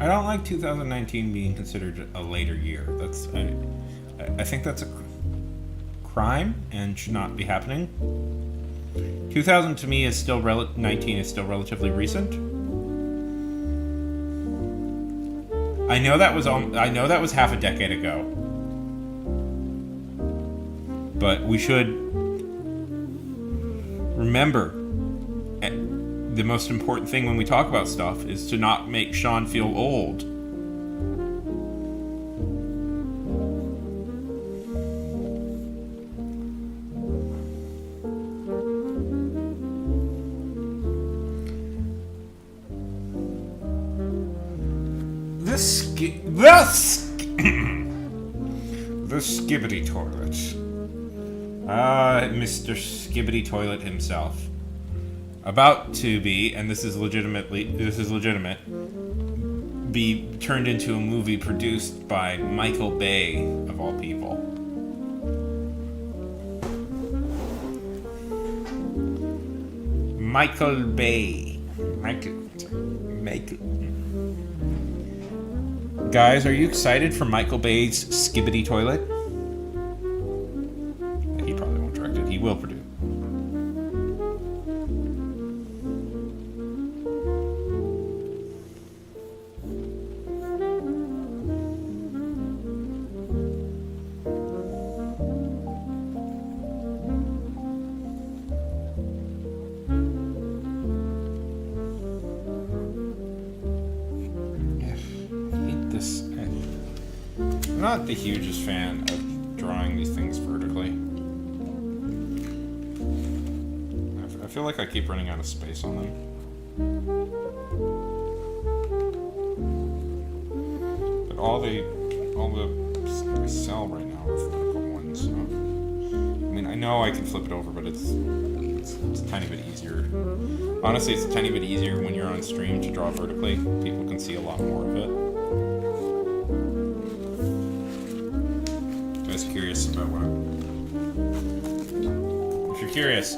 I don't like 2019 being considered a later year. I think that's a crime and should not be happening. 2000 to me is still 19 is still relatively recent. I know that was half a decade ago. But we should remember the most important thing when we talk about stuff is to not make Sean feel old. The Skibidi Toilet. Mr. Skibidi Toilet himself. About to be, and this is legitimate, be turned into a movie produced by Michael Bay, of all people. Michael Bay. Michael. Guys, are you excited for Michael Bay's Skibidi Toilet? He probably won't direct it. He will produce. I'm not the hugest fan of drawing these things vertically. I feel like I keep running out of space on them. But all the I sell right now are vertical ones. So. I mean, I know I can flip it over, but it's a tiny bit easier. Honestly, it's a tiny bit easier when you're on stream to draw vertically. People can see a lot more of it. Curious about what if you're curious,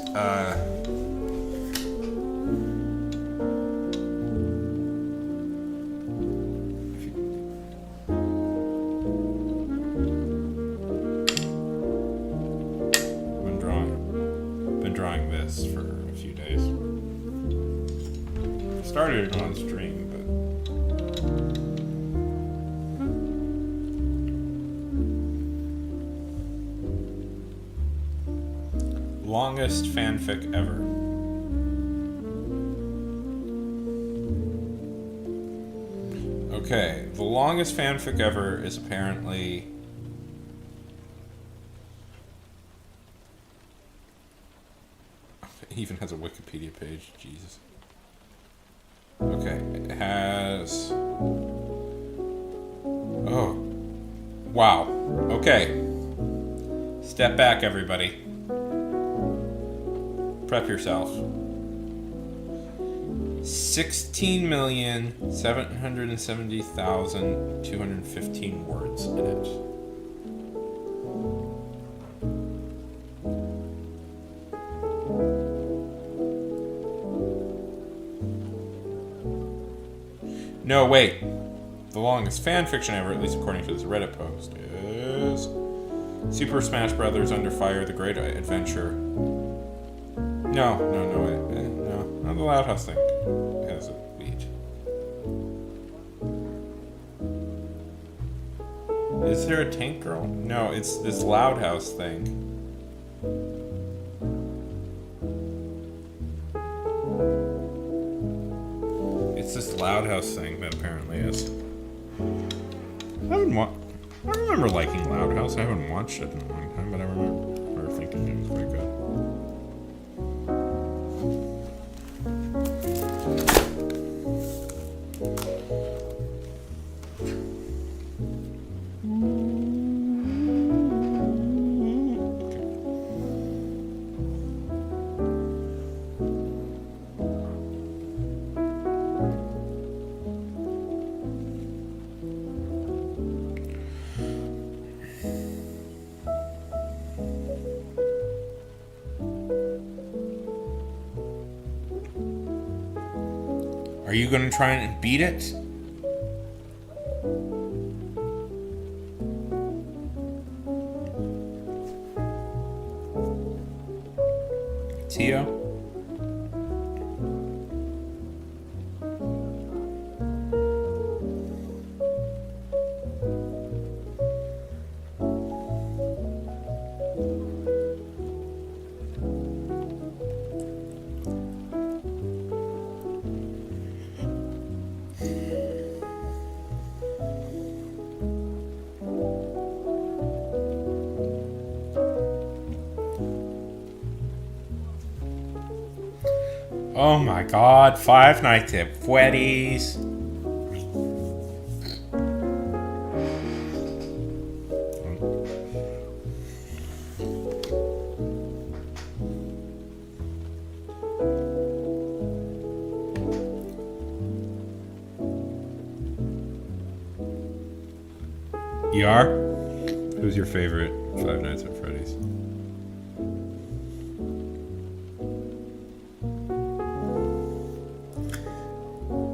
been drawing this for a few days. Started it on stream, but longest fanfic ever. Okay, the longest fanfic ever is apparently it even has a Wikipedia page. Jesus. Okay, it has. Oh, wow. Okay, step back, everybody. Prep yourself. 16,770,215 words in it. No, wait. The longest fanfiction ever, at least according to this Reddit post, is Super Smash Bros. Under Fire: The Great Adventure. No, not the Loud House thing. It has a beat. Is there a Tank Girl? No, it's this Loud House thing. It's this Loud House thing that apparently is. I remember liking Loud House. I haven't watched it in a long time, but I remember thinking it was quite good. Are you going to try and beat it? Tio? Oh my god, Five Nights at Freddy's. ER? Who's your favorite Five Nights at Freddy's?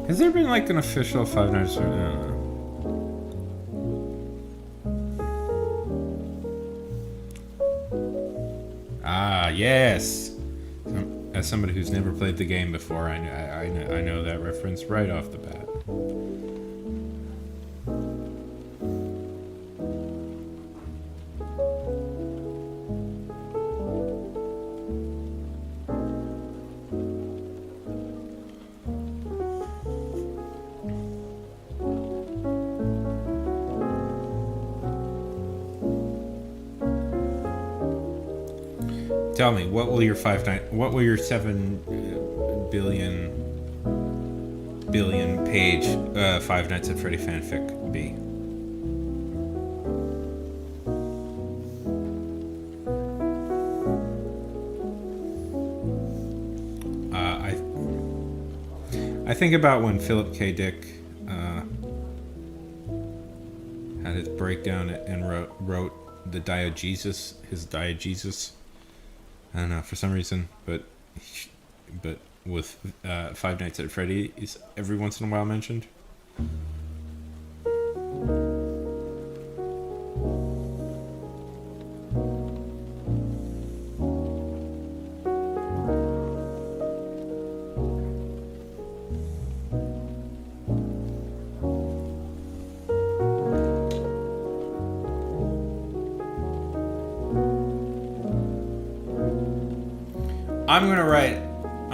Has there been like an official Five Nights at Freddy's? Ah, yes. As somebody who's never played the game before, I know that reference right off the bat. Tell me, what will your 7 billion page Five Nights at Freddy fanfic be? I think about when Philip K. Dick had his breakdown and wrote the Diegesis, his Diegesis. I don't know, for some reason, but with Five Nights at Freddy's every once in a while mentioned. I'm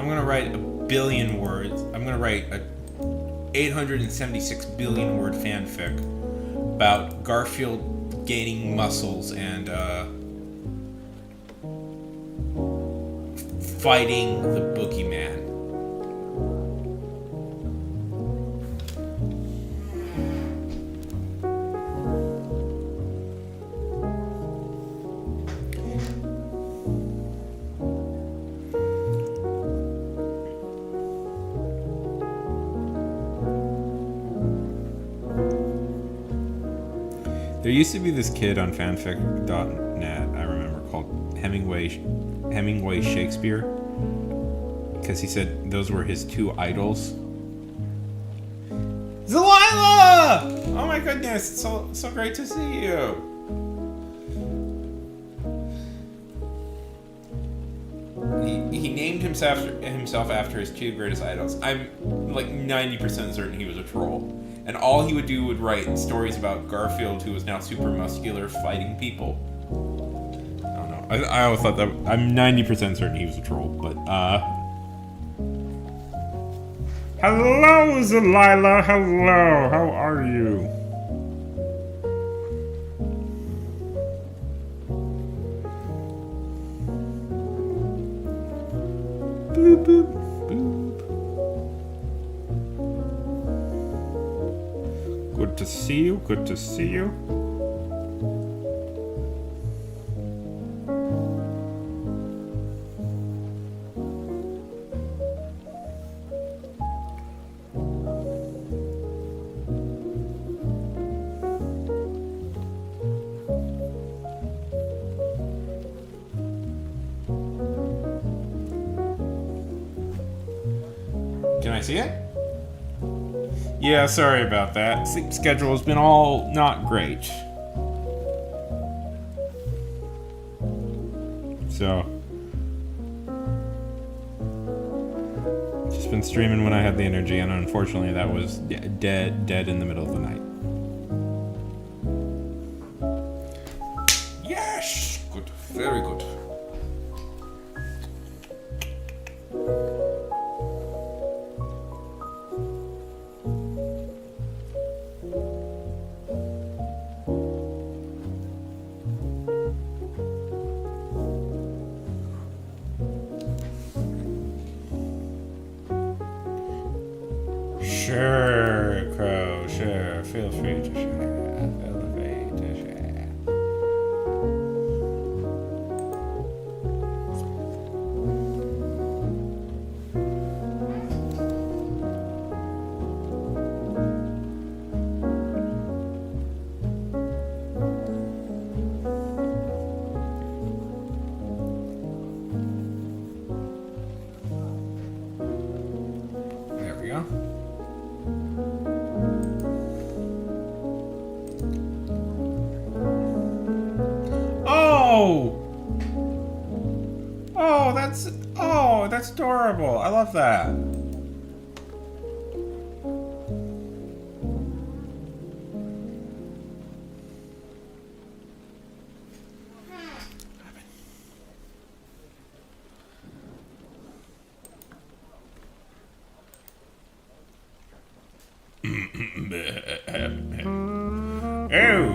gonna write a billion words. I'm gonna write a 876 billion word fanfic about Garfield gaining muscles and fighting the boogeyman. There used to be this kid on fanfic.net, I remember, called Hemingway Shakespeare, because he said those were his two idols. Delilah! Oh my goodness, it's so great to see you. He named himself after his two greatest idols. I'm like 90% certain he was a troll. And all he would do would write stories about Garfield, who was now super muscular, fighting people. I don't know. I always thought that... I'm 90% certain he was a troll, but, Hello, Delilah! Hello! How are you? Boop, boop, boop. Good to see you, good to see you. Can I see it? Yeah, sorry about that. Sleep schedule has been all not great. So, just been streaming when I had the energy, and unfortunately that was dead in the middle of the night. Yes! Good. Very good. Sure, Crow, sure. Feel free to share. Feel free to share. There we go. That's adorable. I love that. Oh!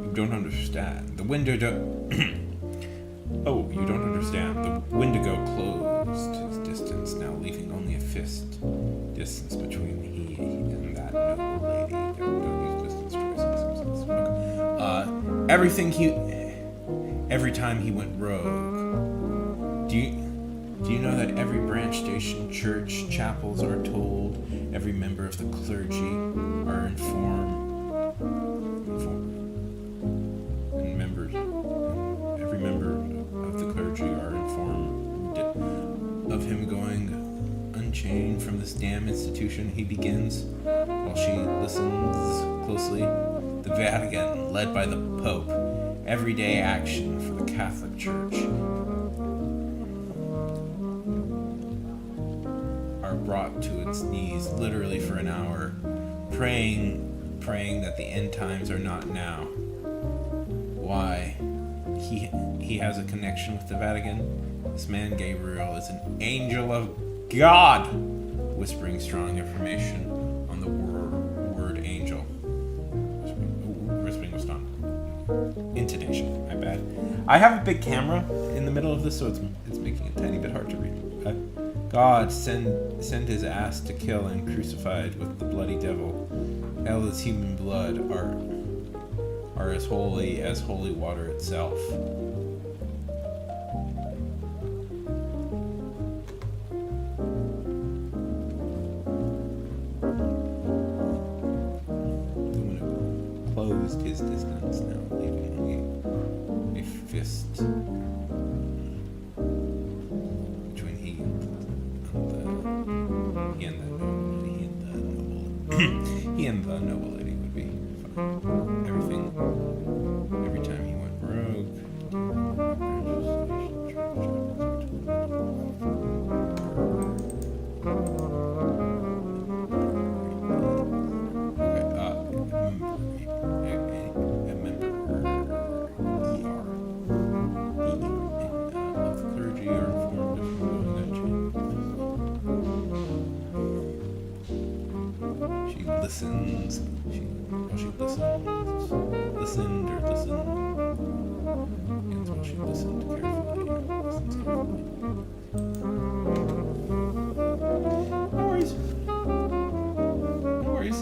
You don't understand. The Wendigo... Oh, you don't understand. The Wendigo closed his distance, now leaving only a fist distance between he and that noble lady. Don't use distance choices. Every time he went rogue. Do you know that every branch station, church, chapels are told, every member of the clergy are informed, and every member of the clergy are informed of him going unchained from this damn institution. He begins, while she listens closely, the Vatican, led by the Pope, everyday action for the Catholic Church, are brought to its knees literally for an hour, praying that the end times are not now. Why? He has a connection with the Vatican. This man, Gabriel, is an angel of God, whispering strong information on the word angel. Whispering was not intonation. My bad. I have a big camera in the middle of this, so it's making it a tiny bit hard to read. God send his ass to kill and crucified with the bloody devil. Hell is human blood are as holy water itself. Closed his distance, now leaving only a fist between he and the noble lady would be fine. Every time he went rogue. She listened carefully. No worries. No worries.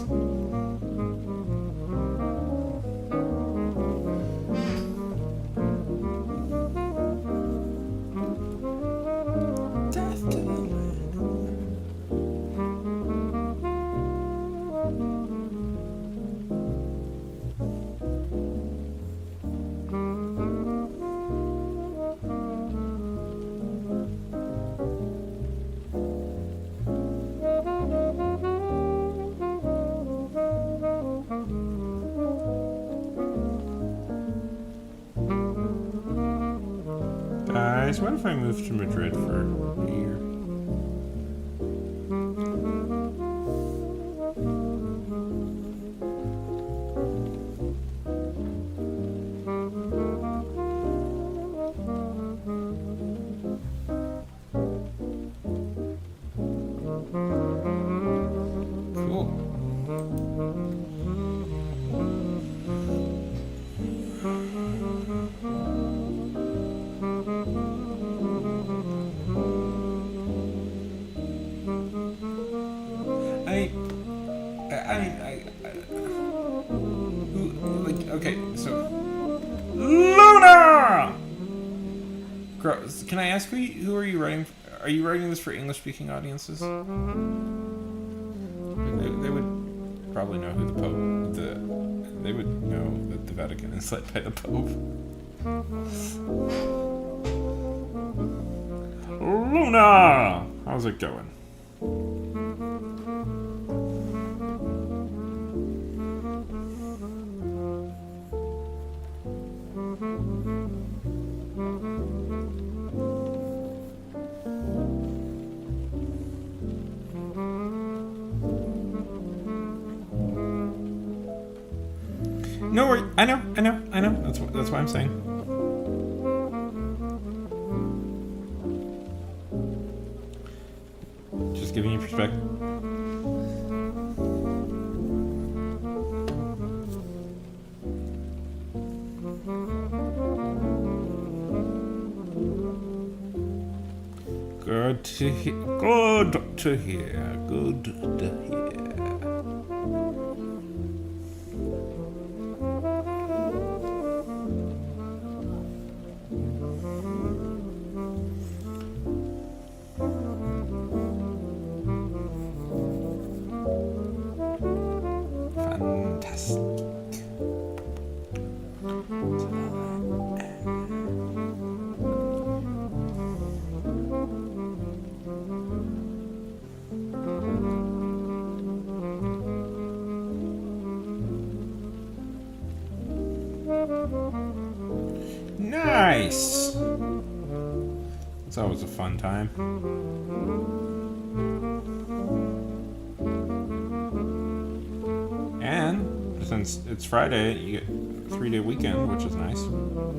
Death to the land. Guys, what if I moved to Madrid for a year? Can I ask who are you writing? Are you writing this for English-speaking audiences? They would probably know who the Pope. They would know that the Vatican is led by the Pope. Luna, how's it going? No worry. I know. That's why I'm saying. Just giving you perspective. Good to hear. Good to hear. Good to hear. Nice! It's always a fun time. And since it's Friday, you get a 3-day weekend, which is nice. And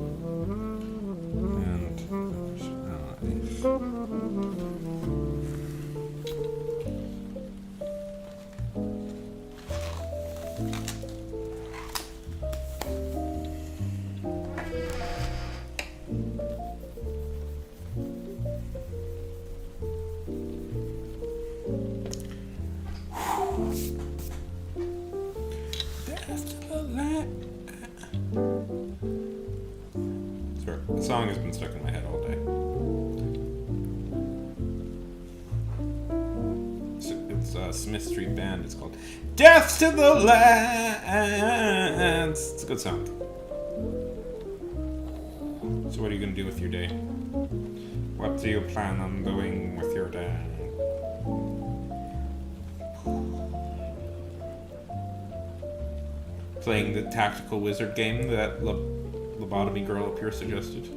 sorry, the song has been stuck in my head all day. It's Smith Street Band. It's called "Death to the Lands." It's a good song. So, what are you gonna do with your day? What do you plan on doing with your day? Playing the tactical wizard game that Lobotomy Girl up here suggested.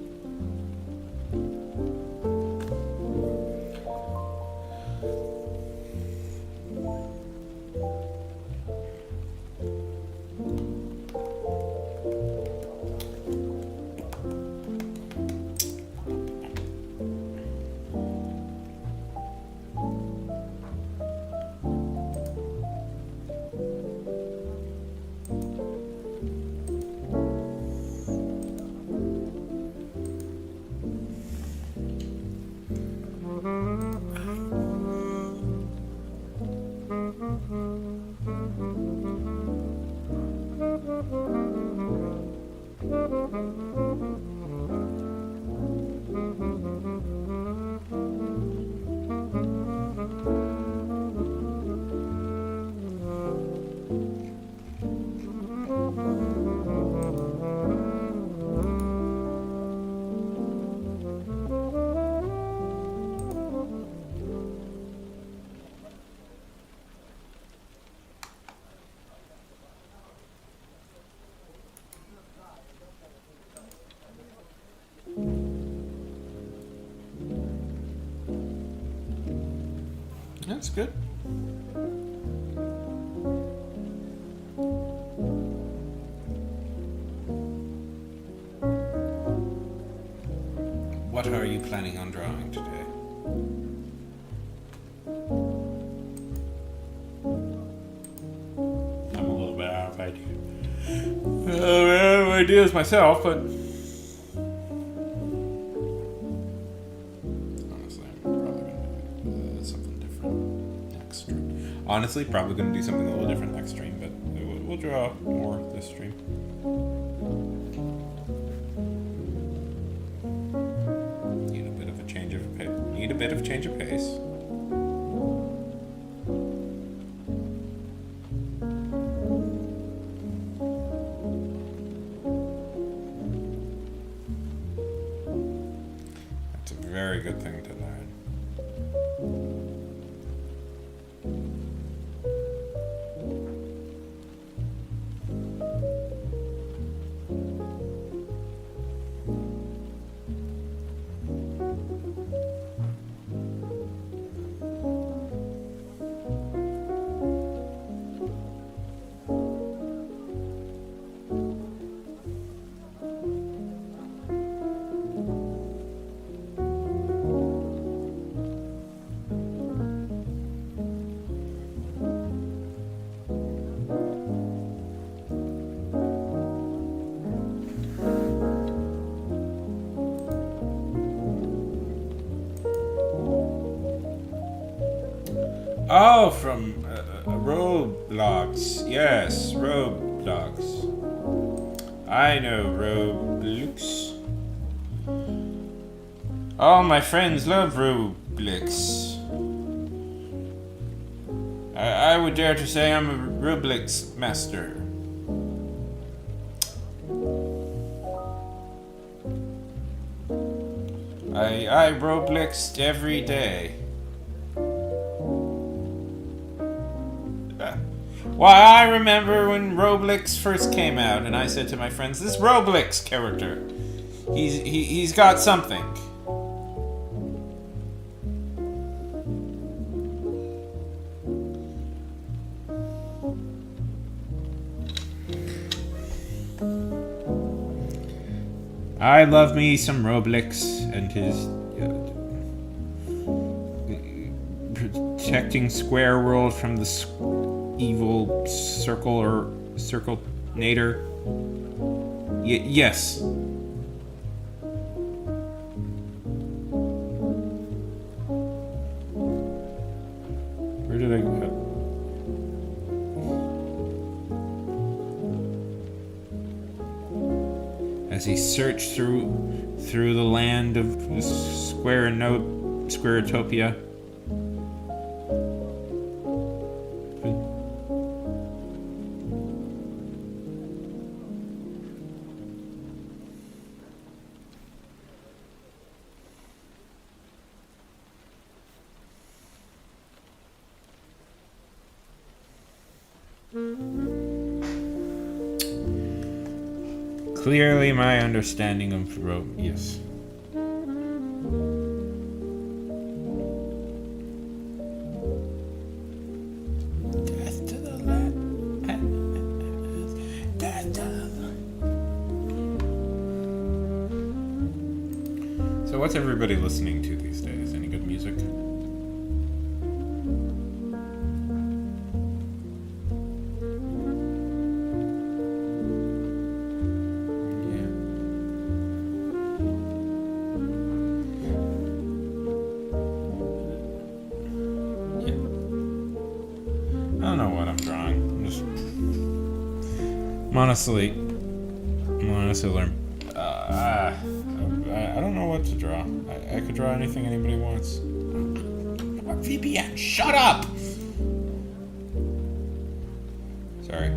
That's good. What are you planning on drawing today? I'm a little bit out of idea. I have ideas myself, but honestly, probably going to do something a little different next stream, but we'll draw more this stream. bit of change of pace. That's a very good thing to learn. Oh, from Roblox. Yes, Roblox. I know Roblox. All my friends love Roblox. I would dare to say I'm a Roblox master. I Robloxed every day. Why, I remember when Roblox first came out, and I said to my friends, "This Roblox character, he's got something." I love me some Roblox and his protecting Square World from the evil circle or circle nader. Yes. Where did I go? As he searched through the land of Squaretopia. Clearly, my understanding of yes. Death to the land. Death to the... So, what's everybody listening to these days? Any good music? I'm honestly learn. I don't know what to draw. I could draw anything anybody wants. VPN, shut up! Sorry.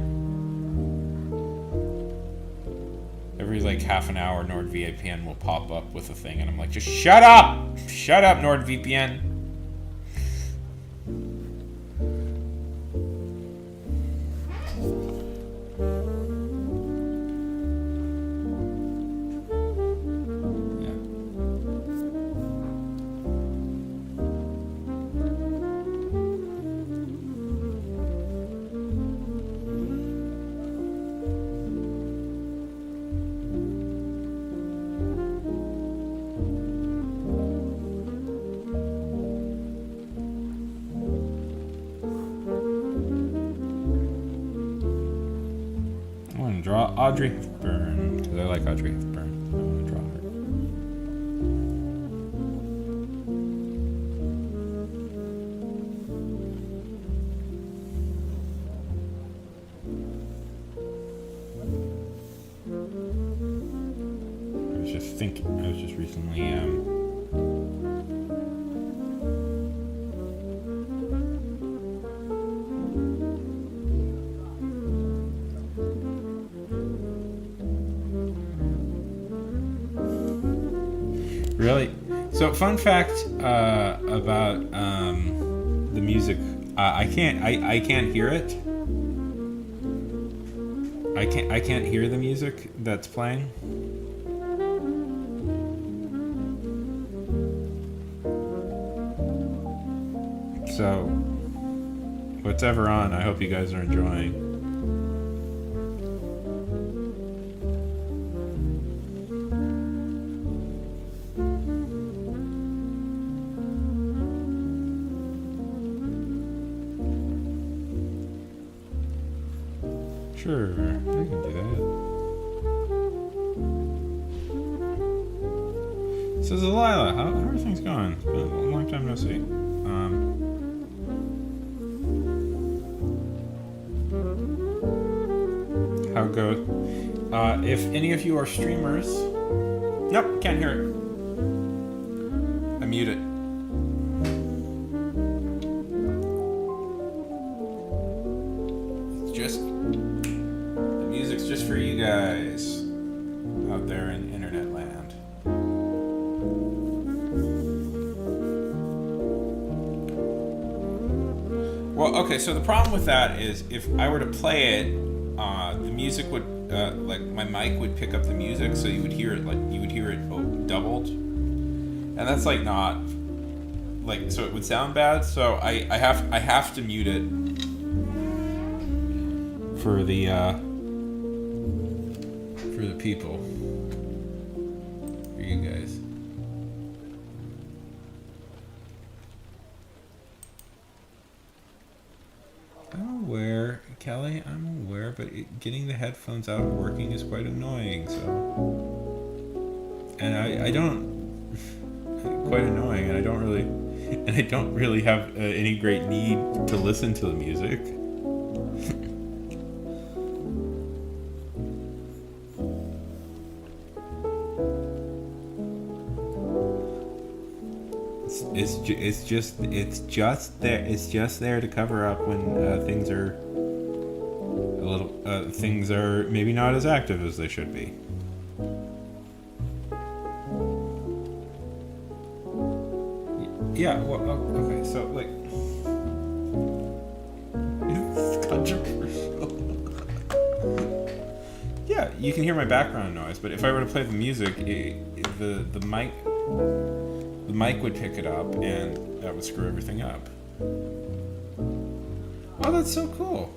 Every like half an hour, NordVPN will pop up with a thing, and I'm like, just shut up! Shut up, NordVPN! Draw Audrey Hepburn, because I like Audrey Hepburn. I want to draw her. I was just recently Really? So, fun fact about the music. I can't hear it. I can't hear the music that's playing. So, whatever on, I hope you guys are enjoying. Sure, we can do that. So, Delilah, how are things going? It's been a long time no see. How it goes? If any of you are streamers, nope, can't hear it. I mute it. It's just the music's just for you guys out there in internet land. Well, okay, so the problem with that is if I were to play it, the music would, like my mic would pick up the music, so you would hear it doubled, and that's like not, like, so it would sound bad. So I have to mute it for the people, for you guys. I'm aware, Kelly, I'm aware, but getting the headphones out and working is quite annoying, so... And I don't... quite annoying, and I don't really have any great need to listen to the music. It's just there to cover up when things are maybe not as active as they should be. Yeah, well, okay, so like, it's controversial. Yeah, you can hear my background noise, but if I were to play the music, the mic would pick it up, and that would screw everything up. Oh, that's so cool.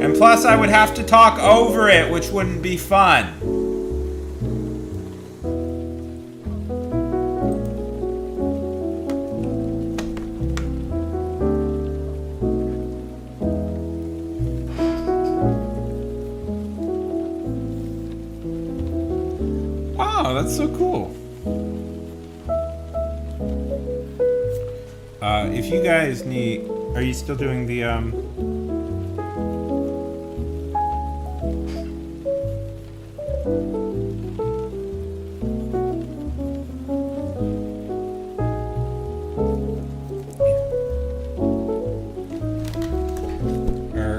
And plus, I would have to talk over it, which wouldn't be fun. Oh, that's so cool. If you guys need... Are you still doing the,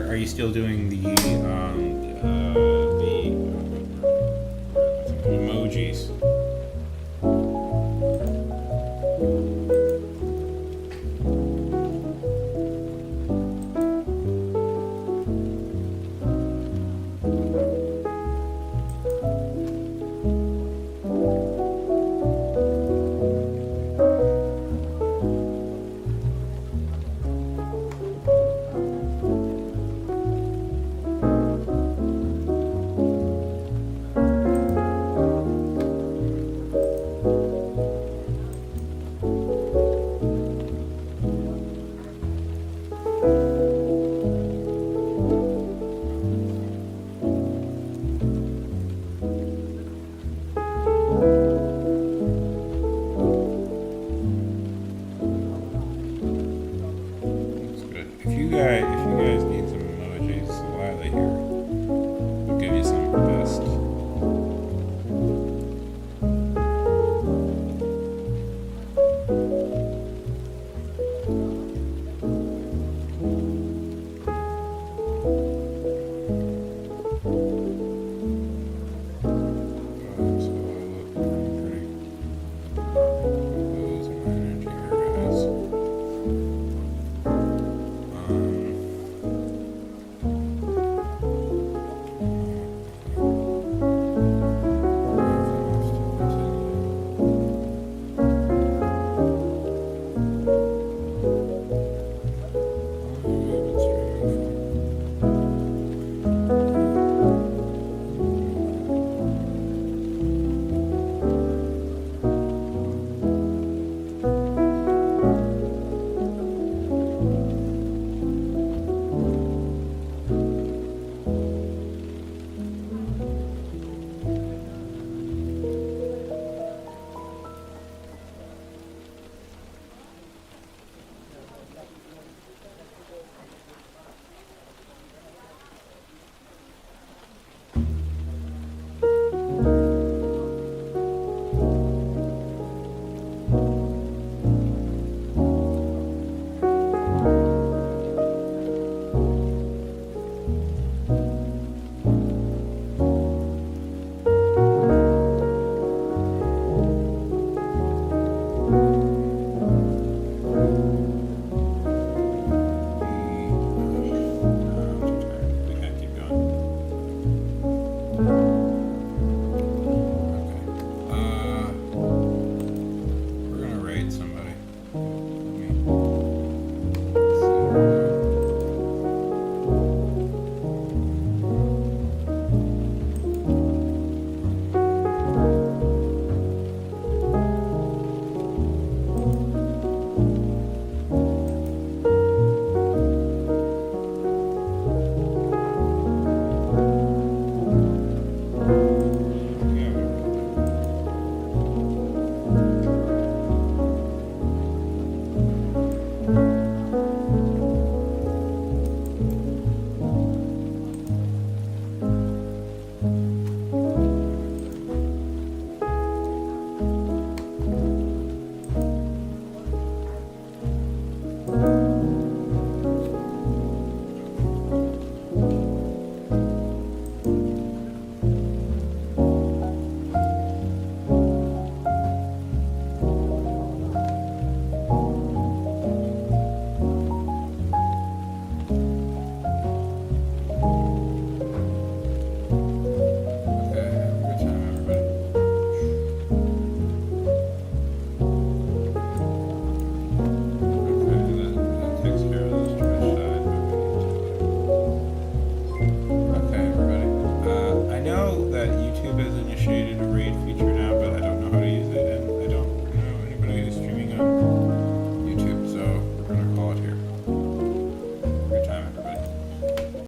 Are you still doing the emojis?